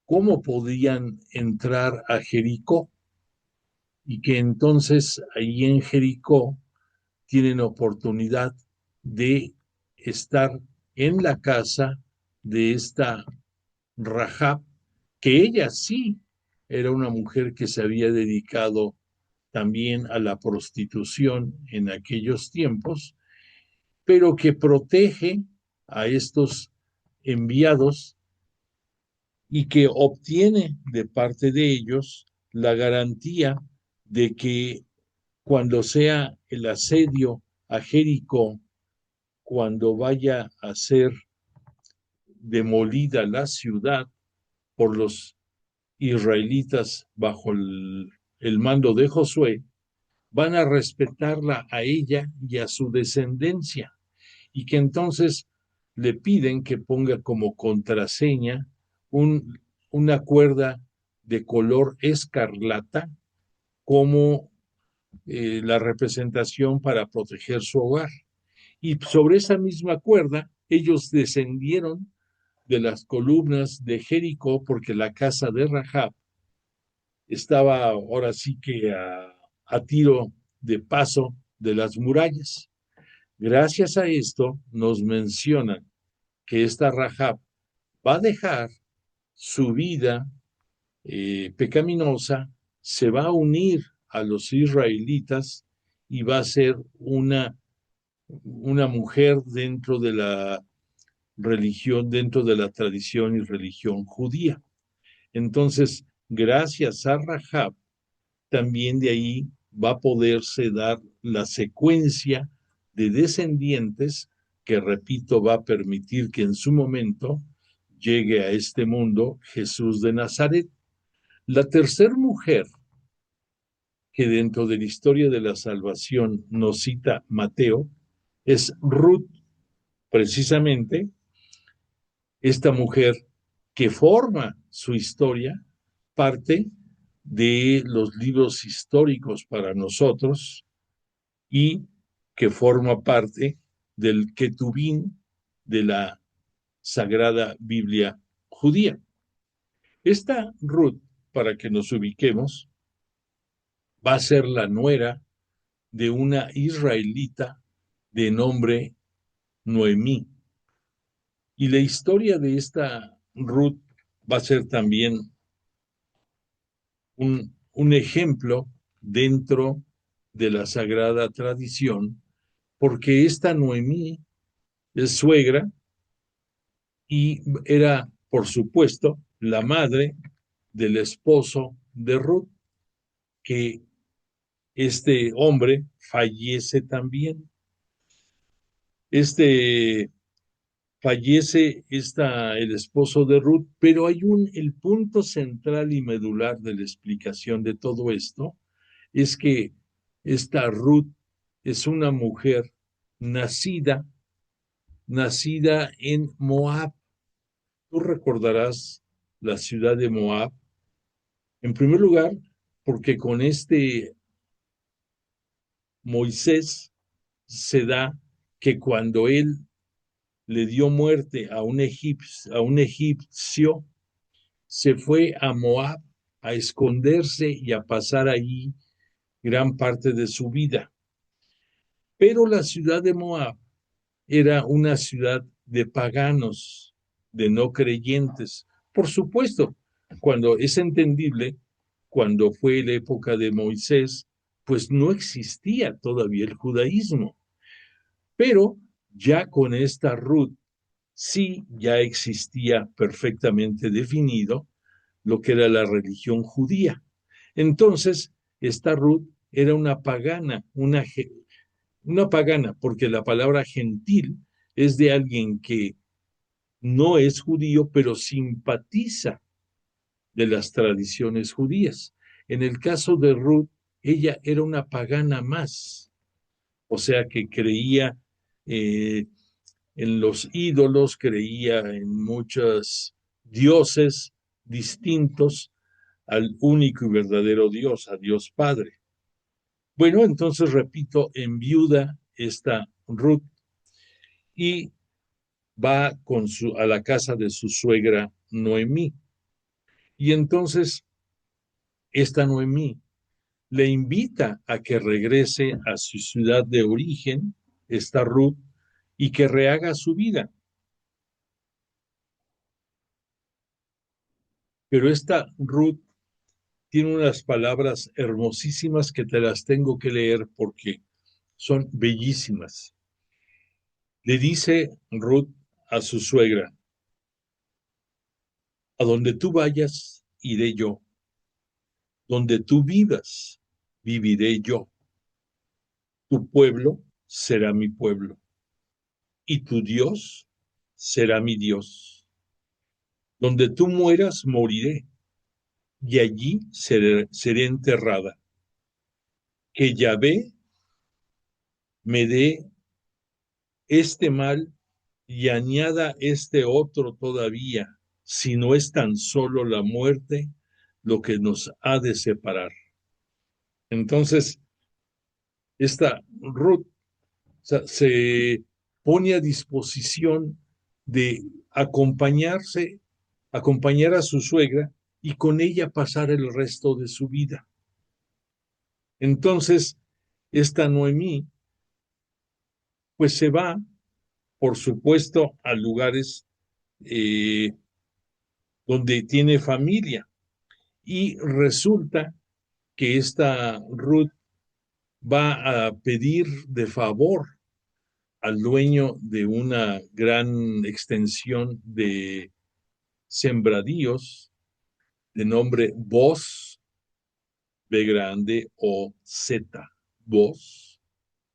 cómo podían entrar a Jericó, y que entonces ahí en Jericó tienen oportunidad de estar en la casa de esta Rahab, que ella sí era una mujer que se había dedicado también a la prostitución en aquellos tiempos, pero que protege a estos enviados y que obtiene de parte de ellos la garantía de que cuando sea el asedio a Jericó, cuando vaya a ser demolida la ciudad por los israelitas bajo el mando de Josué, van a respetarla a ella y a su descendencia, y que entonces le piden que ponga como contraseña una cuerda de color escarlata como la representación para proteger su hogar. Y sobre esa misma cuerda, ellos descendieron de las columnas de Jericó, porque la casa de Rahab estaba ahora sí que a tiro de paso de las murallas. Gracias a esto nos mencionan que esta Rahab va a dejar su vida pecaminosa, se va a unir a los israelitas y va a ser una mujer dentro de la religión, dentro de la tradición y religión judía. Entonces, gracias a Rahab, también de ahí va a poderse dar la secuencia de descendientes que, repito, va a permitir que en su momento llegue a este mundo Jesús de Nazaret. La tercera mujer que dentro de la historia de la salvación nos cita Mateo es Ruth, precisamente esta mujer que forma su historia, parte de los libros históricos para nosotros y que forma parte del Ketubín de la Sagrada Biblia judía. Esta Ruth, para que nos ubiquemos, va a ser la nuera de una israelita de nombre Noemí. Y la historia de esta Ruth va a ser también un ejemplo dentro de la sagrada tradición, porque esta Noemí es suegra y era, por supuesto, la madre del esposo de Ruth, que este hombre fallece también. Fallece el esposo de Ruth, pero hay el punto central y medular de la explicación de todo esto, es que esta Ruth es una mujer nacida en Moab. Tú recordarás la ciudad de Moab, en primer lugar, porque con Moisés se da que cuando él le dio muerte a un egipcio, se fue a Moab a esconderse y a pasar allí gran parte de su vida. Pero la ciudad de Moab era una ciudad de paganos, de no creyentes. Por supuesto, cuando es entendible, cuando fue la época de Moisés, pues no existía todavía el judaísmo. Pero ya con esta Ruth, sí ya existía perfectamente definido lo que era la religión judía. Entonces, esta Ruth era una pagana, una pagana, porque la palabra gentil es de alguien que no es judío, pero simpatiza de las tradiciones judías. En el caso de Ruth, ella era una pagana más, o sea que creía eh, en los ídolos, creía en muchos dioses distintos al único y verdadero Dios, a Dios Padre. Bueno, entonces repito, enviuda esta Ruth y va a la casa de su suegra Noemí. Y entonces esta Noemí le invita a que regrese a su ciudad de origen, esta Ruth, y que rehaga su vida. Pero esta Ruth tiene unas palabras hermosísimas que te las tengo que leer porque son bellísimas. Le dice Ruth a su suegra: a donde tú vayas, iré yo. Donde tú vivas, viviré yo. Tu pueblo será mi pueblo y tu Dios será mi Dios. Donde tú mueras, moriré y allí seré enterrada. Que Yahvé me dé este mal y añada este otro todavía, si no es tan solo la muerte lo que nos ha de separar. Entonces, esta Ruth, o sea, se pone a disposición de acompañar a su suegra y con ella pasar el resto de su vida. Entonces, esta Noemí, pues se va, por supuesto, a lugares eh, donde tiene familia. Y resulta que esta Ruth va a pedir de favor al dueño de una gran extensión de sembradíos de nombre Boz, B grande o Z, Boz,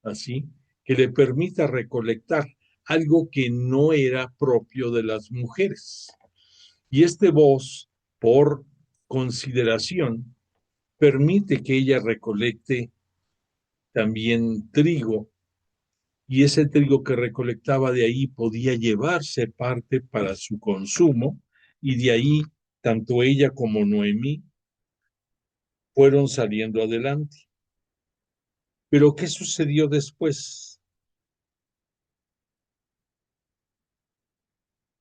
así, que le permita recolectar algo que no era propio de las mujeres. Y este Boz, por consideración, permite que ella recolecte también trigo, y ese trigo que recolectaba de ahí podía llevarse parte para su consumo, y de ahí tanto ella como Noemí fueron saliendo adelante. Pero ¿qué sucedió después?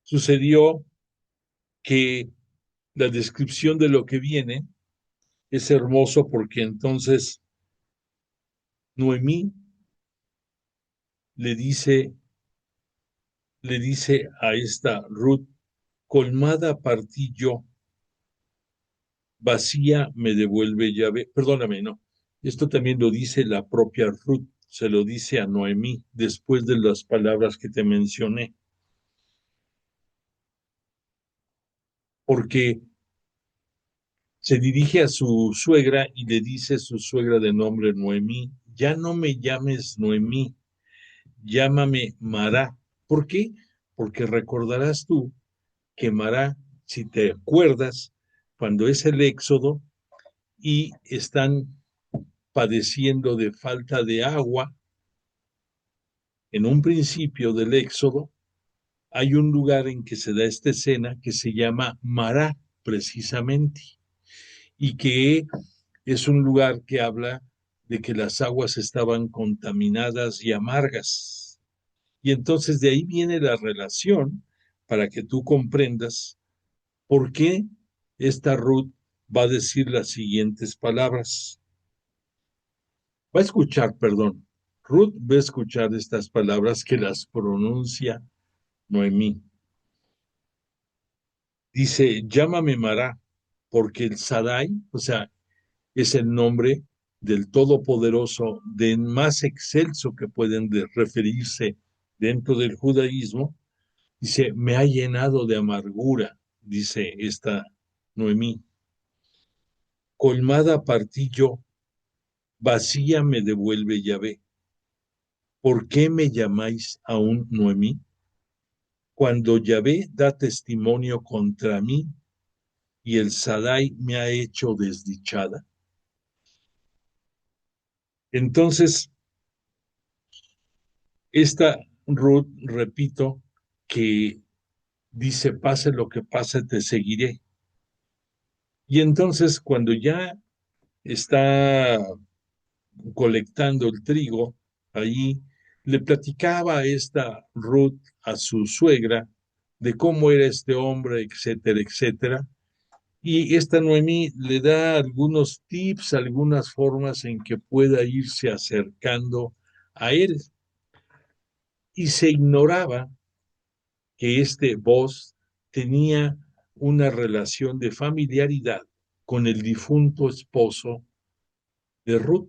Sucedió que la descripción de lo que viene es hermoso porque entonces Noemí le dice, le dice a esta Ruth: colmada partí yo, vacía me devuelve Yahvé. Perdóname, no. Esto también lo dice la propia Ruth, se lo dice a Noemí después de las palabras que te mencioné. Porque se dirige a su suegra y le dice a su suegra de nombre Noemí: ya no me llames Noemí, llámame Mará. ¿Por qué? Porque recordarás tú que Mará, si te acuerdas, cuando es el Éxodo y están padeciendo de falta de agua, en un principio del Éxodo, hay un lugar en que se da esta escena que se llama Mará, precisamente, y que es un lugar que habla de que las aguas estaban contaminadas y amargas. Y entonces de ahí viene la relación para que tú comprendas por qué esta Ruth va a decir las siguientes palabras. Va a escuchar, perdón. Ruth va a escuchar estas palabras que las pronuncia Noemí. Dice: llámame Mará, porque el Sadai, o sea, es el nombre del Todopoderoso, de más excelso que pueden referirse dentro del judaísmo. Dice: me ha llenado de amargura, dice esta Noemí. Colmada partí yo, vacía me devuelve Yahvé. ¿por qué me llamáis aún Noemí? Cuando Yahvé da testimonio contra mí y el Sadai me ha hecho desdichada. Entonces, esta Ruth, repito, que dice, pase lo que pase, te seguiré. Y entonces, cuando ya está colectando el trigo, allí le platicaba a esta Ruth, a su suegra, de cómo era este hombre, etcétera, etcétera. Y esta Noemí le da algunos tips, algunas formas en que pueda irse acercando a él. Y se ignoraba que este Boz tenía una relación de familiaridad con el difunto esposo de Ruth.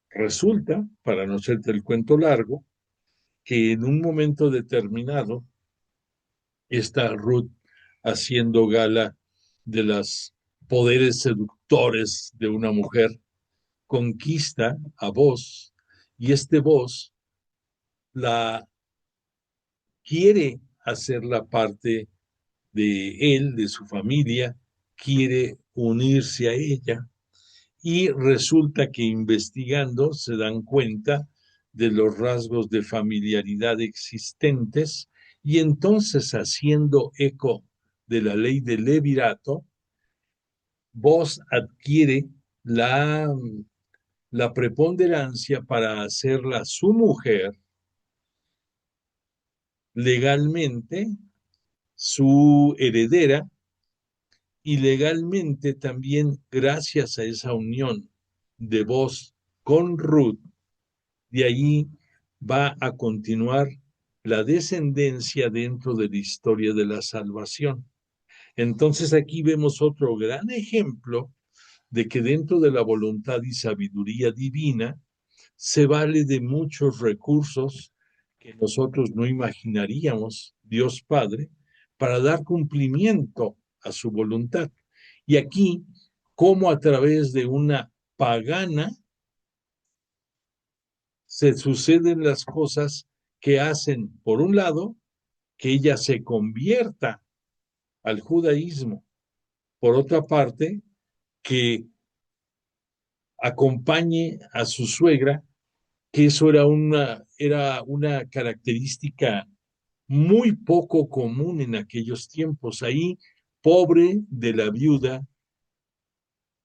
Resulta, para no hacerte el cuento largo, que en un momento determinado, esta Ruth, haciendo gala de los poderes seductores de una mujer, conquista a Boz, y este Boz la quiere hacer la parte de él, de su familia, quiere unirse a ella, y resulta que investigando se dan cuenta de los rasgos de familiaridad existentes, y entonces, haciendo eco de la ley del levirato, Boz adquiere la preponderancia para hacerla su mujer, legalmente su heredera, y legalmente también, gracias a esa unión de Boz con Ruth, de ahí va a continuar la descendencia dentro de la historia de la salvación. Entonces aquí vemos otro gran ejemplo de que dentro de la voluntad y sabiduría divina se vale de muchos recursos que nosotros no imaginaríamos, Dios Padre, para dar cumplimiento a su voluntad. Y aquí, como a través de una pagana se suceden las cosas que hacen, por un lado, que ella se convierta al judaísmo, por otra parte, que acompañe a su suegra, que eso era una característica muy poco común en aquellos tiempos. Ahí, pobre de la viuda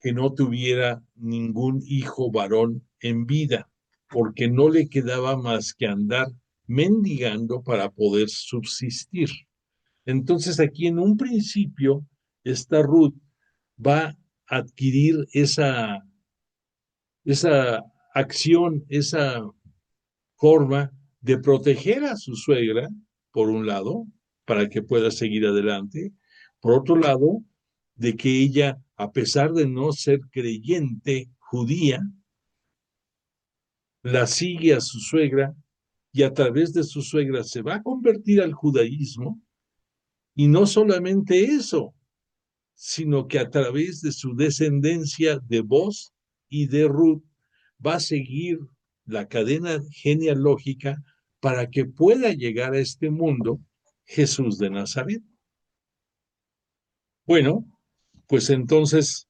que no tuviera ningún hijo varón en vida, porque no le quedaba más que andar mendigando para poder subsistir. Entonces aquí en un principio, esta Ruth va a adquirir esa acción, esa forma de proteger a su suegra, por un lado, para que pueda seguir adelante, por otro lado, de que ella, a pesar de no ser creyente judía, la sigue a su suegra, y a través de su suegra se va a convertir al judaísmo, y no solamente eso, sino que a través de su descendencia de Boz y de Ruth va a seguir la cadena genealógica para que pueda llegar a este mundo Jesús de Nazaret. Bueno, pues entonces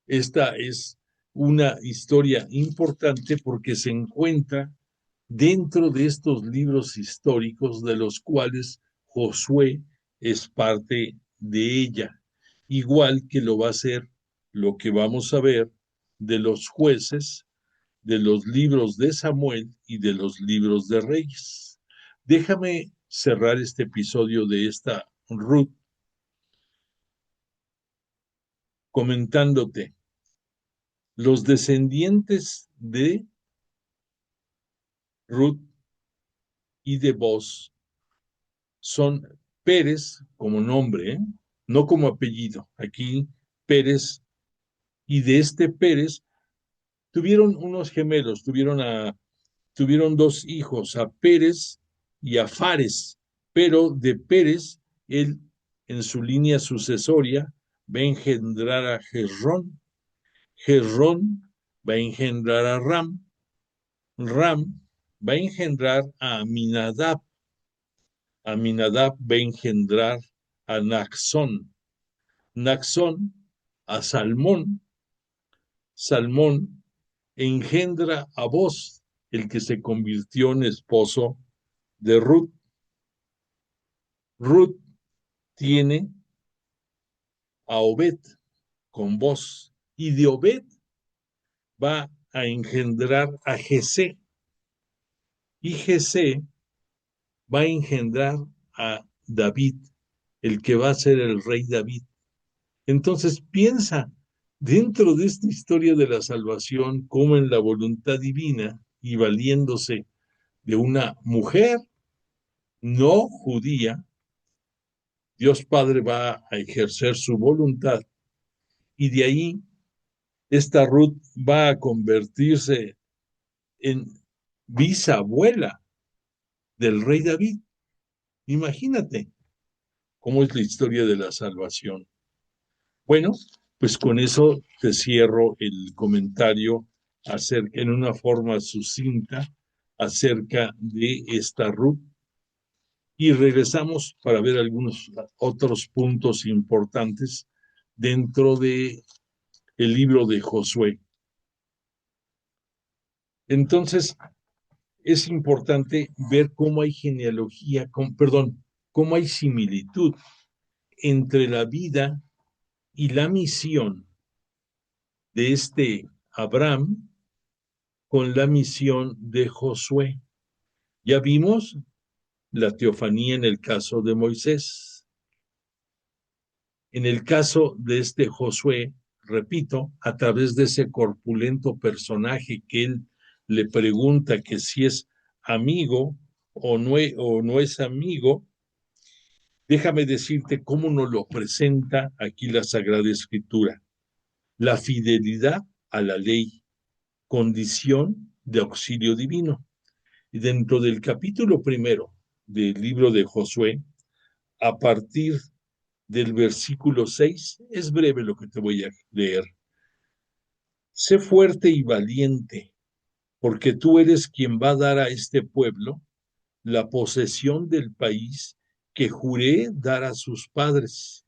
esta es una historia importante porque se encuentra dentro de estos libros históricos de los cuales Josué es parte de ella, igual que lo va a ser lo que vamos a ver de los jueces, de los libros de Samuel y de los libros de Reyes. Déjame cerrar este episodio de esta Ruth comentándote los descendientes de Ruth y de Boz son Pérez como nombre, no como apellido. Aquí Pérez, y de este Pérez tuvieron unos gemelos, tuvieron dos hijos, a Pérez y a Fares, pero de Pérez, él en su línea sucesoria va a engendrar a Jezrón va a engendrar a Ram, va a engendrar a Aminadab. Aminadab va a engendrar a Naxón. Naxón a Salmón. Salmón engendra a Boz, el que se convirtió en esposo de Ruth. Ruth tiene a Obed con Boz, y de Obed va a engendrar a Jesé, y Jesé va a engendrar a David, el que va a ser el rey David. Entonces piensa, dentro de esta historia de la salvación, como en la voluntad divina y valiéndose de una mujer no judía, Dios Padre va a ejercer su voluntad, y de ahí esta Ruth va a convertirse en bisabuela del rey David. Imagínate cómo es la historia de la salvación. Bueno, pues con eso te cierro el comentario en una forma sucinta acerca de esta Ruth, y regresamos para ver algunos otros puntos importantes dentro de el libro de Josué. Entonces, es importante ver cómo hay genealogía, cómo hay similitud entre la vida y la misión de este Abraham con la misión de Josué. Ya vimos la teofanía en el caso de Moisés. En el caso de este Josué, repito, a través de ese corpulento personaje que él le pregunta que si es amigo o no es amigo, déjame decirte cómo nos lo presenta aquí la Sagrada Escritura. La fidelidad a la ley, condición de auxilio divino. Y dentro del capítulo 1 del libro de Josué, a partir del versículo 6, es breve lo que te voy a leer. Sé fuerte y valiente, porque tú eres quien va a dar a este pueblo la posesión del país que juré dar a sus padres.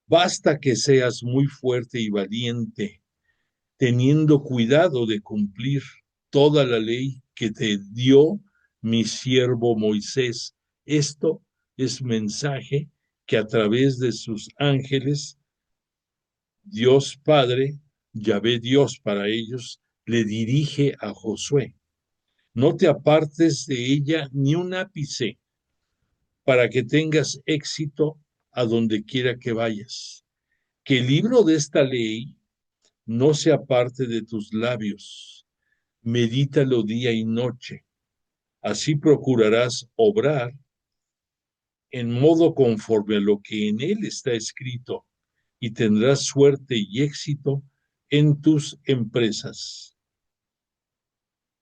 Basta que seas muy fuerte y valiente, teniendo cuidado de cumplir toda la ley que te dio mi siervo Moisés. Esto es mensaje que a través de sus ángeles, Dios Padre, Yahvé Dios para ellos, le dirige a Josué. No te apartes de ella ni un ápice, para que tengas éxito a donde quiera que vayas. Que el libro de esta ley no se aparte de tus labios. Medítalo día y noche. Así procurarás obrar en modo conforme a lo que en él está escrito, y tendrás suerte y éxito en tus empresas.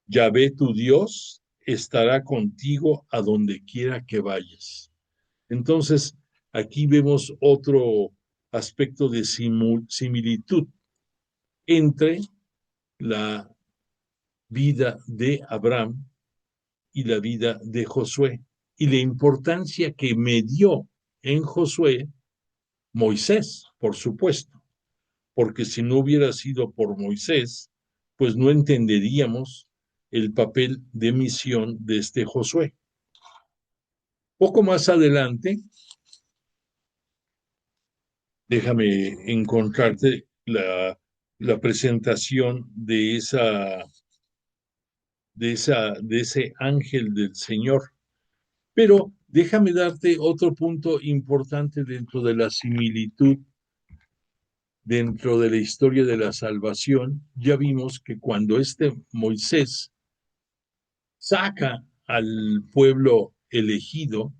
Yahvé tu Dios estará contigo a donde quiera que vayas. Entonces, aquí vemos otro aspecto de similitud entre la vida de Abraham y la vida de Josué, y la importancia que me dio en Josué Moisés, por supuesto, porque si no hubiera sido por Moisés, pues no entenderíamos el papel de misión de este Josué. Poco más adelante, déjame encontrarte la presentación de ese ángel del Señor. Pero déjame darte otro punto importante dentro de la similitud, dentro de la historia de la salvación. Ya vimos que cuando Moisés saca al pueblo elegido,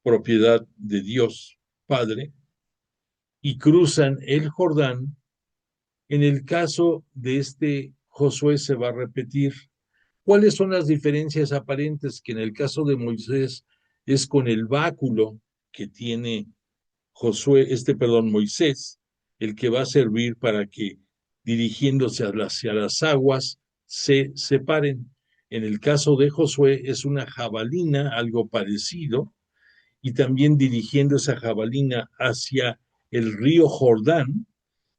propiedad de Dios Padre, y cruzan el Jordán, en el caso de Josué se va a repetir. ¿Cuáles son las diferencias aparentes? Que en el caso de Moisés es con el báculo que tiene Moisés, el que va a servir para que, dirigiéndose hacia las aguas, se separen. En el caso de Josué es una jabalina, algo parecido, y también dirigiendo esa jabalina hacia el río Jordán,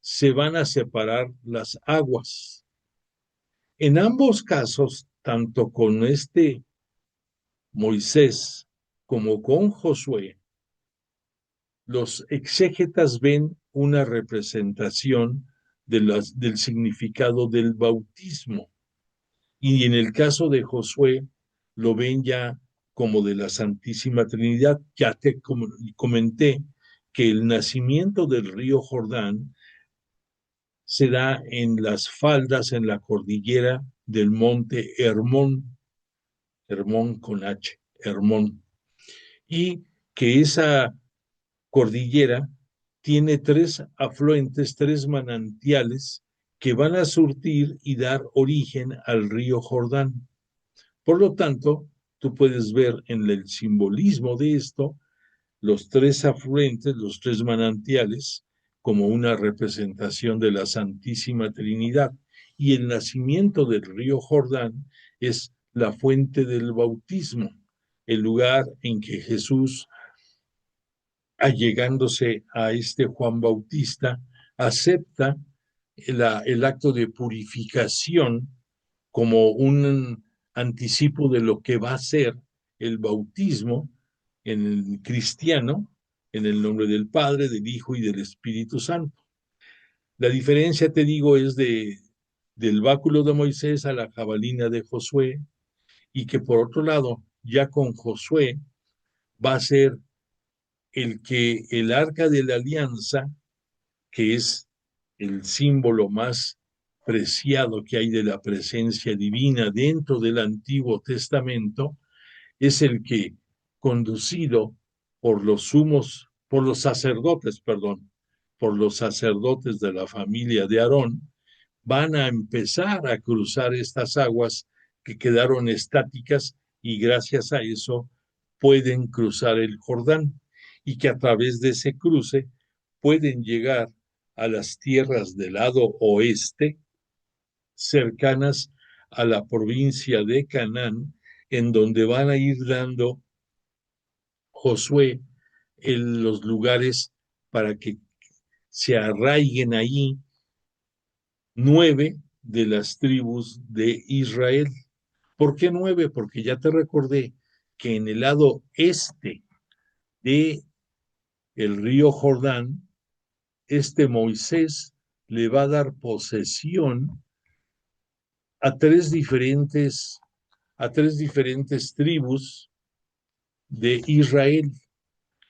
se van a separar las aguas. En ambos casos, tanto con Moisés como con Josué, los exégetas ven una representación del significado del bautismo. Y en el caso de Josué, lo ven ya como de la Santísima Trinidad. Ya te comenté que el nacimiento del río Jordán se da en las faldas, en la cordillera del monte Hermón, Hermón con H, Hermón, y que esa cordillera tiene tres afluentes, tres manantiales que van a surtir y dar origen al río Jordán. Por lo tanto, tú puedes ver en el simbolismo de esto los tres afluentes, los tres manantiales, como una representación de la Santísima Trinidad. Y el nacimiento del río Jordán es la fuente del bautismo, el lugar en que Jesús, allegándose a Juan Bautista, acepta el acto de purificación como un anticipo de lo que va a ser el bautismo en el cristiano, en el nombre del Padre, del Hijo y del Espíritu Santo. La diferencia, te digo, es del báculo de Moisés a la jabalina de Josué, y que por otro lado, ya con Josué, va a ser el que el arca de la alianza, que es el símbolo más preciado que hay de la presencia divina dentro del Antiguo Testamento, es el que, conducido por los sacerdotes, perdón, por los sacerdotes de la familia de Aarón, van a empezar a cruzar estas aguas que quedaron estáticas, y gracias a eso pueden cruzar el Jordán, y que a través de ese cruce pueden llegar a las tierras del lado oeste, cercanas a la provincia de Canaán, en donde van a ir dando Josué en los lugares para que se arraiguen ahí 9 de las tribus de Israel. ¿Por qué 9? Porque ya te recordé que en el lado este de el río Jordán, Moisés le va a dar posesión a tres diferentes tribus de Israel.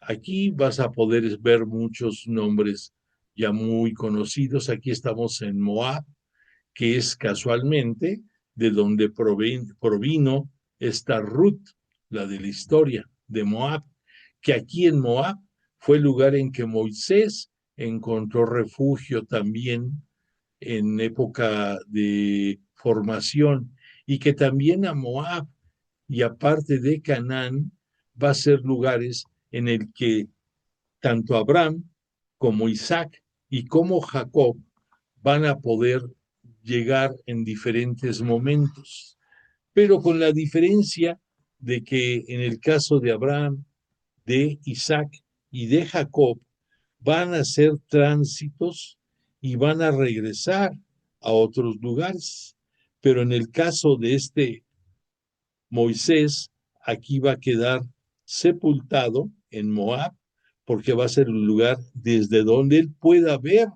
Aquí vas a poder ver muchos nombres ya muy conocidos. Aquí estamos en Moab, que es casualmente de donde provino esta Ruth, la de la historia de Moab, que aquí en Moab fue el lugar en que Moisés encontró refugio también en época de formación, y que también a Moab y aparte de Canaán va a ser lugares en el que tanto Abraham como Isaac y como Jacob van a poder llegar en diferentes momentos, pero con la diferencia de que en el caso de Abraham, de Isaac y de Jacob, van a ser tránsitos y van a regresar a otros lugares. Pero en el caso de Moisés, aquí va a quedar sepultado en Moab, porque va a ser un lugar desde donde él pueda ver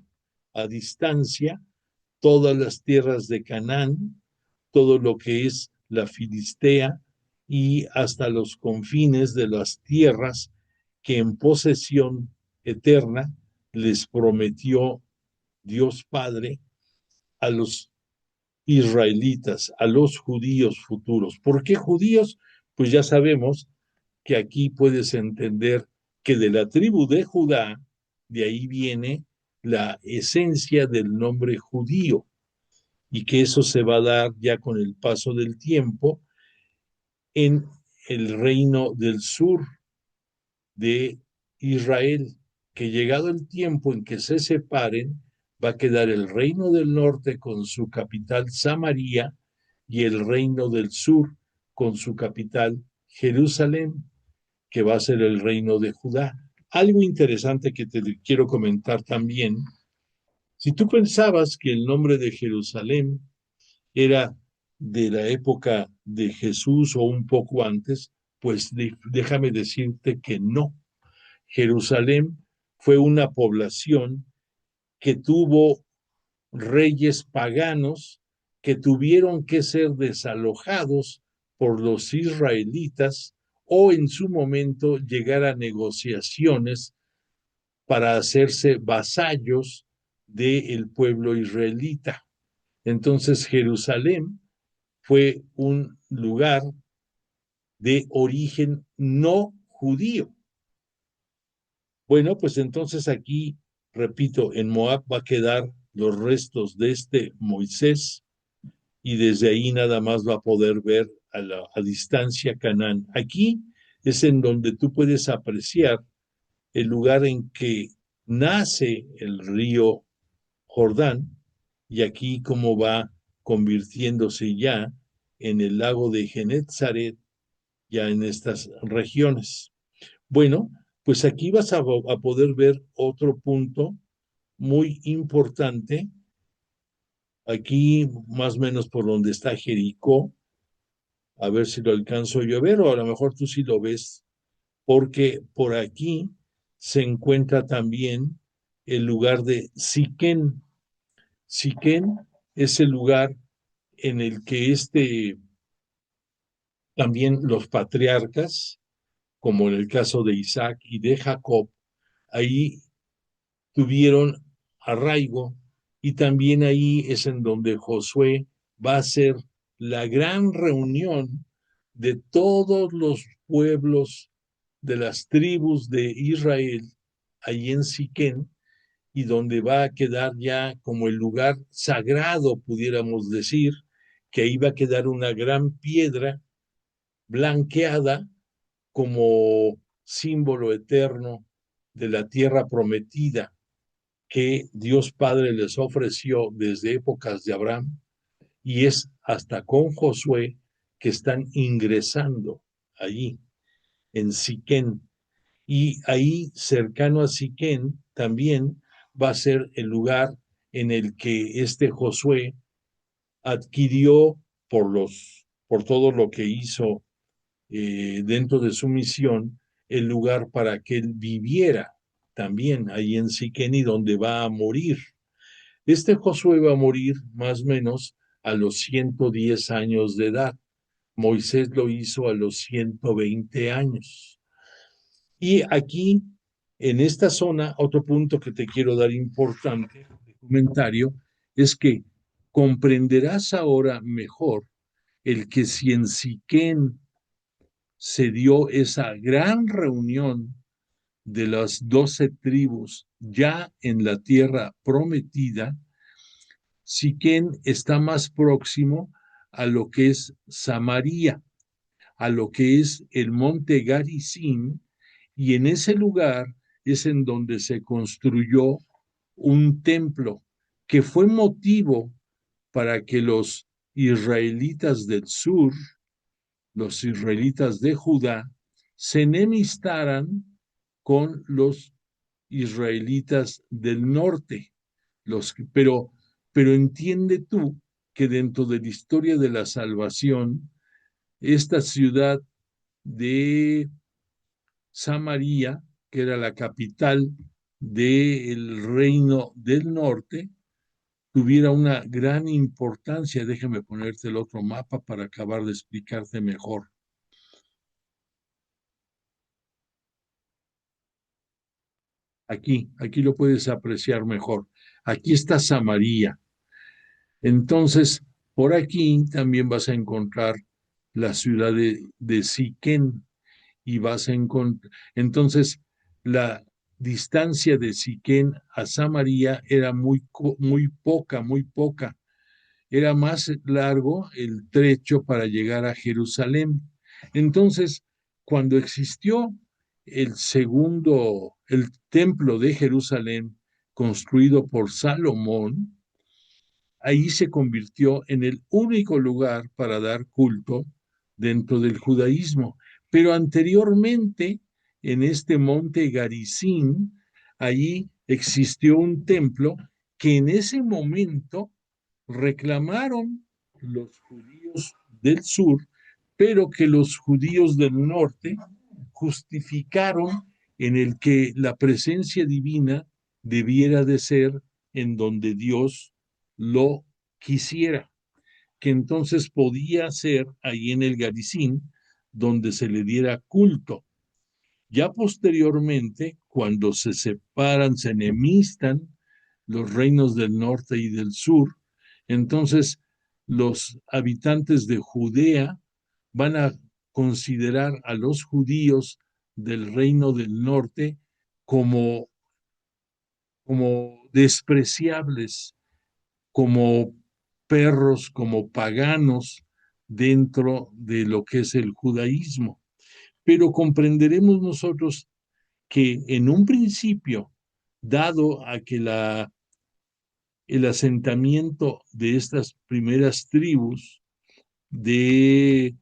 a distancia todas las tierras de Canaán, todo lo que es la Filistea, y hasta los confines de las tierras que en posesión eterna les prometió Dios Padre a los israelitas, a los judíos futuros. ¿Por qué judíos? Pues ya sabemos que aquí puedes entender que de la tribu de Judá, de ahí viene la esencia del nombre judío, y que eso se va a dar ya con el paso del tiempo en el reino del sur de Israel, que llegado el tiempo en que se separen, va a quedar el reino del norte con su capital Samaria, y el reino del sur con su capital Jerusalén, que va a ser el reino de Judá. Algo interesante que te quiero comentar también, si tú pensabas que el nombre de Jerusalén era de la época de Jesús o un poco antes, pues déjame decirte que no. Jerusalén fue una población que tuvo reyes paganos que tuvieron que ser desalojados por los israelitas o en su momento llegar a negociaciones para hacerse vasallos del pueblo israelita. Entonces Jerusalén fue un lugar de origen no judío. Bueno, pues entonces aquí, repito, en Moab va a quedar los restos de este Moisés y desde ahí nada más va a poder ver a distancia Canaán. Aquí es en donde tú puedes apreciar el lugar en que nace el río Jordán y aquí cómo va convirtiéndose ya en el lago de Genezaret, ya en estas regiones. Bueno, pues aquí vas a poder ver otro punto muy importante, aquí más o menos por donde está Jericó, a ver si lo alcanzo yo a ver, o a lo mejor tú sí lo ves, porque por aquí se encuentra también el lugar de Siquén. Siquén es el lugar en el que también los patriarcas, como en el caso de Isaac y de Jacob, ahí tuvieron arraigo y también ahí es en donde Josué va a hacer la gran reunión de todos los pueblos de las tribus de Israel allí en Siquén y donde va a quedar ya como el lugar sagrado, pudiéramos decir, que ahí va a quedar una gran piedra blanqueada como símbolo eterno de la tierra prometida que Dios Padre les ofreció desde épocas de Abraham y es hasta con Josué que están ingresando allí en Siquén y ahí cercano a Siquén también va a ser el lugar en el que este Josué adquirió por todo lo que hizo dentro de su misión el lugar para que él viviera también ahí en Siquén y donde va a morir. Este Josué va a morir más o menos a los 110 años de edad. Moisés lo hizo a los 120 años. Y aquí, en esta zona, otro punto que te quiero dar importante de comentario es que comprenderás ahora mejor el que si en Siquén se dio esa gran reunión de las 12 tribus ya en la tierra prometida, Siquén está más próximo a lo que es Samaria, a lo que es el monte Garizim, y en ese lugar es en donde se construyó un templo que fue motivo para que los israelitas del sur, los israelitas de Judá, se enemistaran con los israelitas del norte. Pero entiende tú que dentro de la historia de la salvación, esta ciudad de Samaria, que era la capital del reino del norte, tuviera una gran importancia. Déjame ponerte el otro mapa para acabar de explicarte mejor. Aquí lo puedes apreciar mejor. Aquí está Samaria. Entonces, por aquí también vas a encontrar la ciudad de Siquén y vas a encontrar. Entonces, la distancia de Siquén a Samaria era muy poca, muy poca. Era más largo el trecho para llegar a Jerusalén. Entonces, cuando existió el templo de Jerusalén construido por Salomón, ahí se convirtió en el único lugar para dar culto dentro del judaísmo. Pero anteriormente, en este monte Garizim, allí existió un templo que en ese momento reclamaron los judíos del sur, pero que los judíos del norte justificaron en el que la presencia divina debiera de ser en donde Dios lo quisiera, que entonces podía ser ahí en el Garizim donde se le diera culto. Ya posteriormente, cuando se separan, se enemistan los reinos del norte y del sur, entonces los habitantes de Judea van a considerar a los judíos del reino del norte como, como despreciables, como perros, como paganos dentro de lo que es el judaísmo. Pero comprenderemos nosotros que en un principio, dado a que el asentamiento de estas primeras tribus, de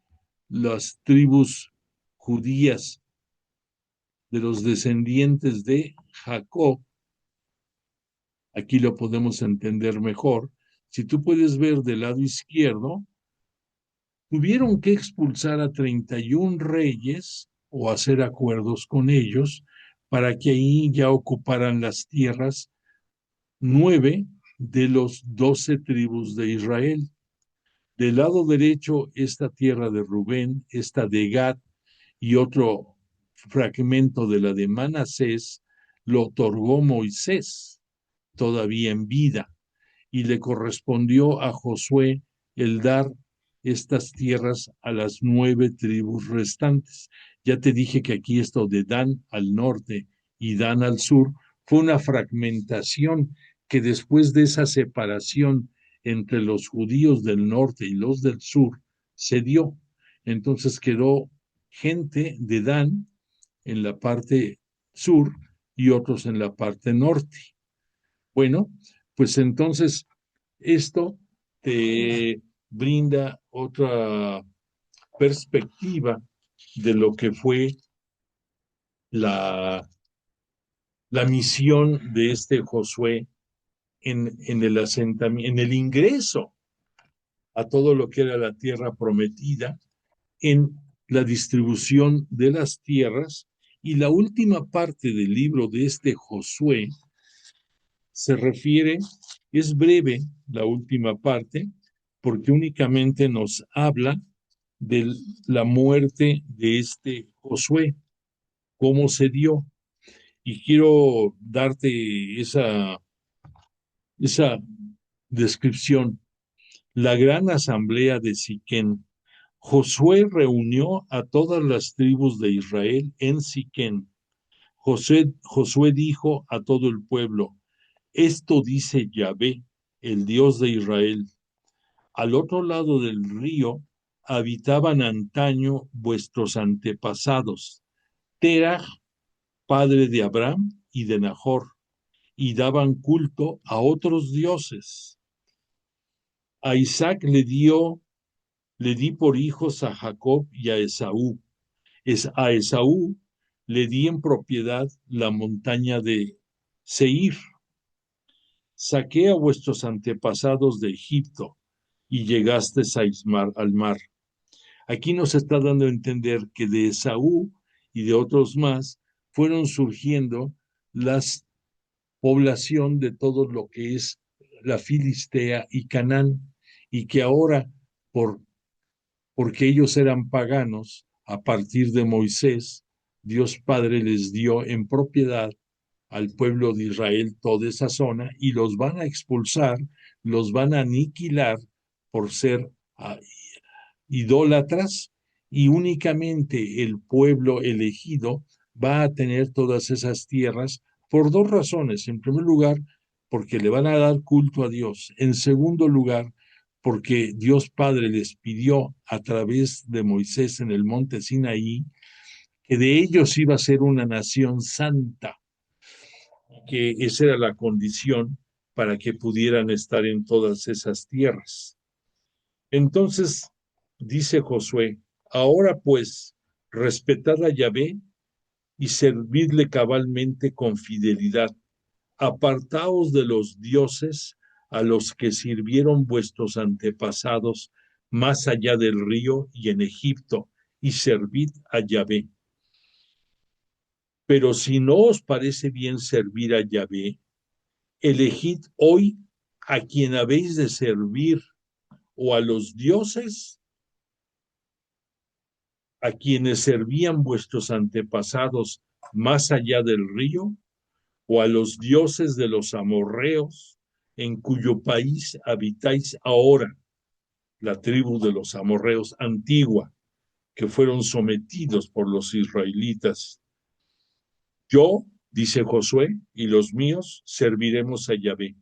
las tribus judías, de los descendientes de Jacob, aquí lo podemos entender mejor. Si tú puedes ver del lado izquierdo, tuvieron que expulsar a 31 reyes o hacer acuerdos con ellos para que ahí ya ocuparan las tierras 9 de los 12 tribus de Israel. Del lado derecho, esta tierra de Rubén, esta de Gad y otro fragmento de la de Manasés, lo otorgó Moisés, todavía en vida, y le correspondió a Josué el dar estas tierras a las 9 tribus restantes. Ya te dije que aquí esto de Dan al norte y Dan al sur fue una fragmentación que después de esa separación entre los judíos del norte y los del sur se dio. Entonces quedó gente de Dan en la parte sur y otros en la parte norte. Bueno, pues entonces esto te brinda otra perspectiva de lo que fue la, la misión de este Josué en el asentamiento, en el ingreso a todo lo que era la tierra prometida, en la distribución de las tierras, y la última parte del libro de este Josué se refiere, es breve la última parte, porque únicamente nos habla de la muerte de este Josué, cómo se dio. Y quiero darte esa descripción. La gran asamblea de Siquén. Josué reunió a todas las tribus de Israel en Siquén. Josué dijo a todo el pueblo: esto dice Yahvé, el Dios de Israel. Al otro lado del río habitaban antaño vuestros antepasados, Terah, padre de Abraham y de Nahor, y daban culto a otros dioses. A Isaac le di por hijos a Jacob y a Esaú. A Esaú le di en propiedad la montaña de Seir. Saqué a vuestros antepasados de Egipto y llegasteis al mar. Aquí nos está dando a entender que de Esaú y de otros más fueron surgiendo las población de todo lo que es la Filistea y Canaán, y que ahora, porque ellos eran paganos, a partir de Moisés, Dios Padre les dio en propiedad al pueblo de Israel toda esa zona y los van a expulsar, los van a aniquilar por ser idólatras, y únicamente el pueblo elegido va a tener todas esas tierras por dos razones. En primer lugar, porque le van a dar culto a Dios. En segundo lugar, porque Dios Padre les pidió a través de Moisés en el monte Sinaí que de ellos iba a ser una nación santa, que esa era la condición para que pudieran estar en todas esas tierras. Entonces, dice Josué, ahora pues, respetad a Yahvé y servidle cabalmente con fidelidad. Apartaos de los dioses a los que sirvieron vuestros antepasados más allá del río y en Egipto, y servid a Yahvé. Pero si no os parece bien servir a Yahvé, elegid hoy a quien habéis de servir, o a los dioses a quienes servían vuestros antepasados más allá del río, o a los dioses de los amorreos, en cuyo país habitáis ahora, la tribu de los amorreos antigua, que fueron sometidos por los israelitas. Yo, dice Josué, y los míos serviremos a Yahvé.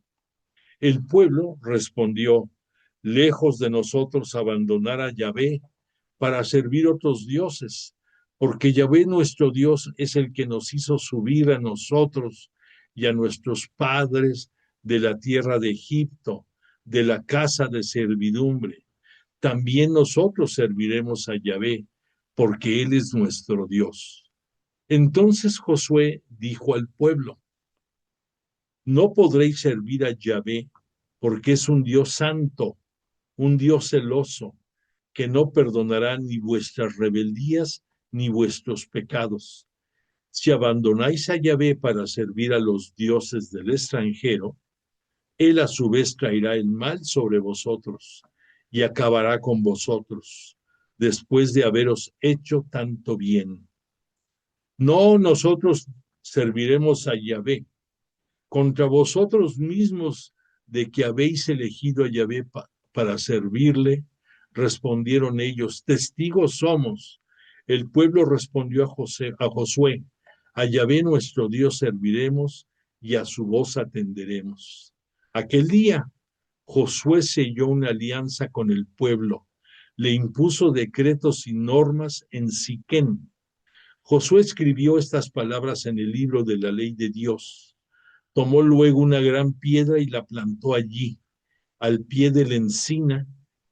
El pueblo respondió, lejos de nosotros abandonar a Yahvé para servir otros dioses, porque Yahvé nuestro Dios es el que nos hizo subir a nosotros y a nuestros padres de la tierra de Egipto, de la casa de servidumbre. También nosotros serviremos a Yahvé, porque Él es nuestro Dios. Entonces Josué dijo al pueblo, no podréis servir a Yahvé, porque es un Dios santo, un Dios celoso, que no perdonará ni vuestras rebeldías ni vuestros pecados. Si abandonáis a Yahvé para servir a los dioses del extranjero, Él a su vez traerá el mal sobre vosotros y acabará con vosotros, después de haberos hecho tanto bien. No nosotros serviremos a Yahvé, contra vosotros mismos de que habéis elegido a Yahvé para servirle, respondieron ellos, testigos somos. El pueblo respondió a Josué, a Yahvé nuestro Dios serviremos y a su voz atenderemos. Aquel día, Josué selló una alianza con el pueblo, le impuso decretos y normas en Siquén. Josué escribió estas palabras en el libro de la ley de Dios. Tomó luego una gran piedra y la plantó allí, al pie de la encina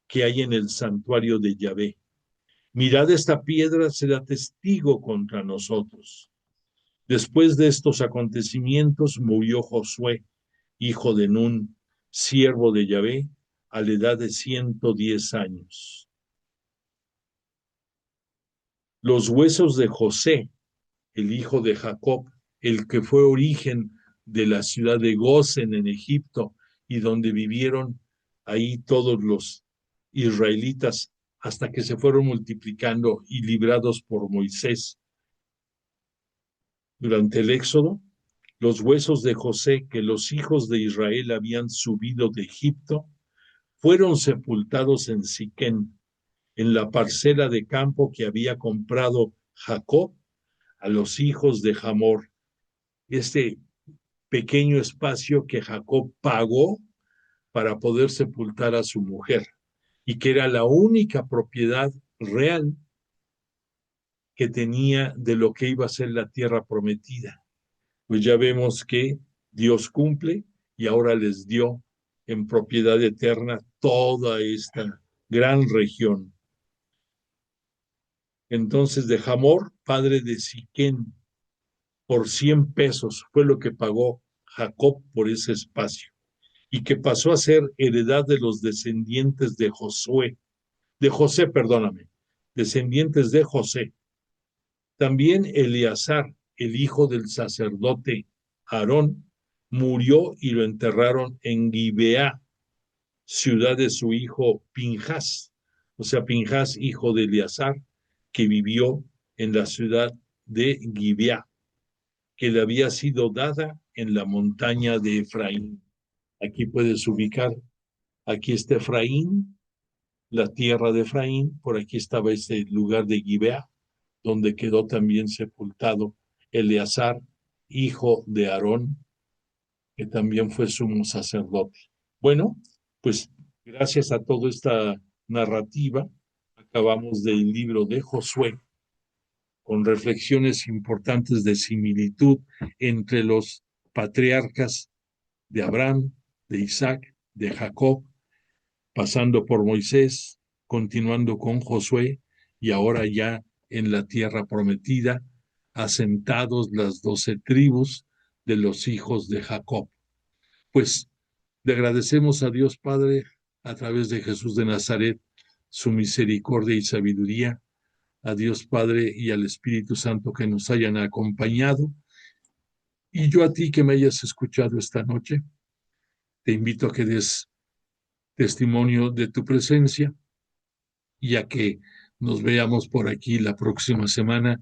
que hay en el santuario de Yahvé. Mirad, esta piedra será testigo contra nosotros. Después de estos acontecimientos murió Josué, hijo de Nun, siervo de Yahvé, a la edad de 110 años. Los huesos de José, el hijo de Jacob, el que fue origen de la ciudad de Gosén en Egipto y donde vivieron ahí todos los israelitas hasta que se fueron multiplicando y librados por Moisés. Durante el Éxodo, los huesos de José que los hijos de Israel habían subido de Egipto fueron sepultados en Siquén, en la parcela de campo que había comprado Jacob a los hijos de Hamor. Este pequeño espacio que Jacob pagó para poder sepultar a su mujer y que era la única propiedad real que tenía de lo que iba a ser la tierra prometida. Pues ya vemos que Dios cumple y ahora les dio en propiedad eterna toda esta gran región. Entonces de Hamor, padre de Siquén, por 100 pesos fue lo que pagó Jacob por ese espacio, y que pasó a ser heredad de los descendientes de José, descendientes de José. También Eleazar, el hijo del sacerdote Aarón, murió y lo enterraron en Gibeá, ciudad de su hijo Pinjas, o sea, Pinjas, hijo de Eleazar, que vivió en la ciudad de Gibeá, que le había sido dada en la montaña de Efraín. Aquí puedes ubicar, aquí está Efraín, la tierra de Efraín, por aquí estaba este lugar de Gibeá, donde quedó también sepultado Eleazar, hijo de Aarón, que también fue sumo sacerdote. Bueno, pues gracias a toda esta narrativa, acabamos del libro de Josué, con reflexiones importantes de similitud entre los patriarcas de Abraham, de Isaac, de Jacob, pasando por Moisés, continuando con Josué, y ahora ya en la tierra prometida, asentados las 12 tribus de los hijos de Jacob. Pues le agradecemos a Dios Padre, a través de Jesús de Nazaret, su misericordia y sabiduría, a Dios Padre y al Espíritu Santo que nos hayan acompañado. Y yo a ti que me hayas escuchado esta noche, te invito a que des testimonio de tu presencia y a que nos veamos por aquí la próxima semana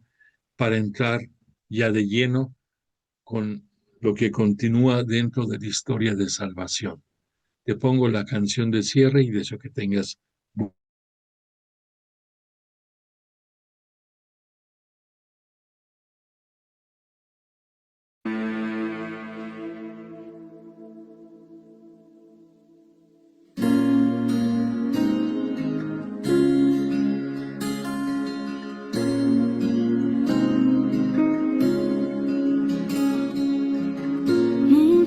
para entrar ya de lleno con lo que continúa dentro de la historia de salvación. Te pongo la canción de cierre y deseo que tengas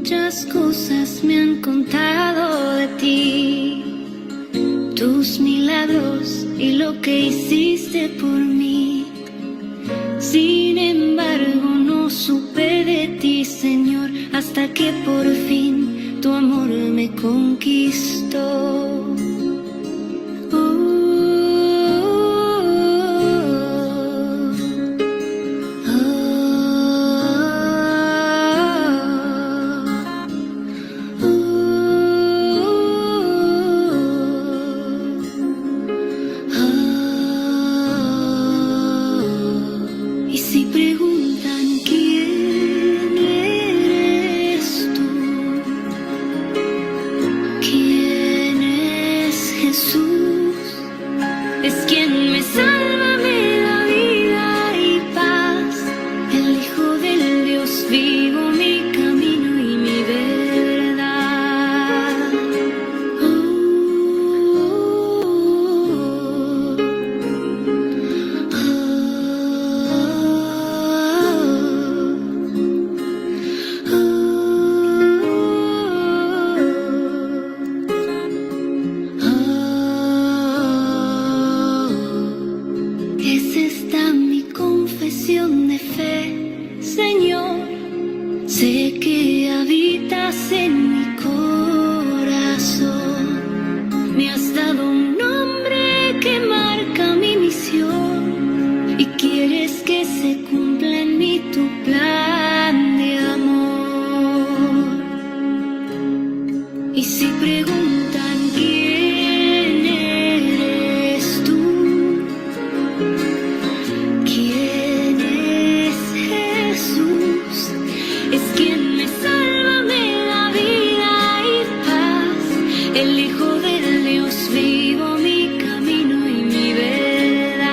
Muchas cosas me han contado de ti, tus milagros y lo que hiciste por mí. Sin embargo, no supe de ti, Señor, hasta que por fin tu amor me conquistó. Sé que habitas en mi corazón, me has dado un nombre que marca mi misión y quieres que se cumpla en mí tu plan de amor. Y si preguntan quién eres tú, quién es Jesús, es quien me salva, me da vida y paz, el Hijo del Dios vivo, mi camino y mi verdad.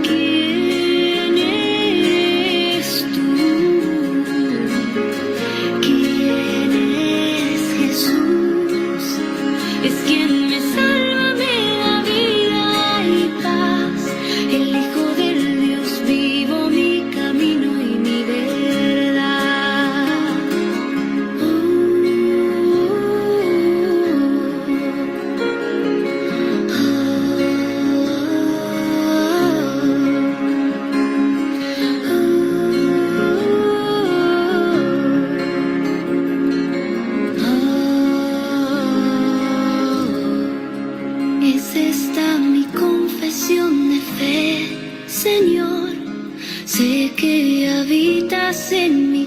¿Quién eres tú? ¿Quién es Jesús? Es quien me salva, me da vida y paz, el Hijo del Dios vivo, mi camino y mi verdad. Es esta mi confesión de fe, Señor, sé que habitas en mi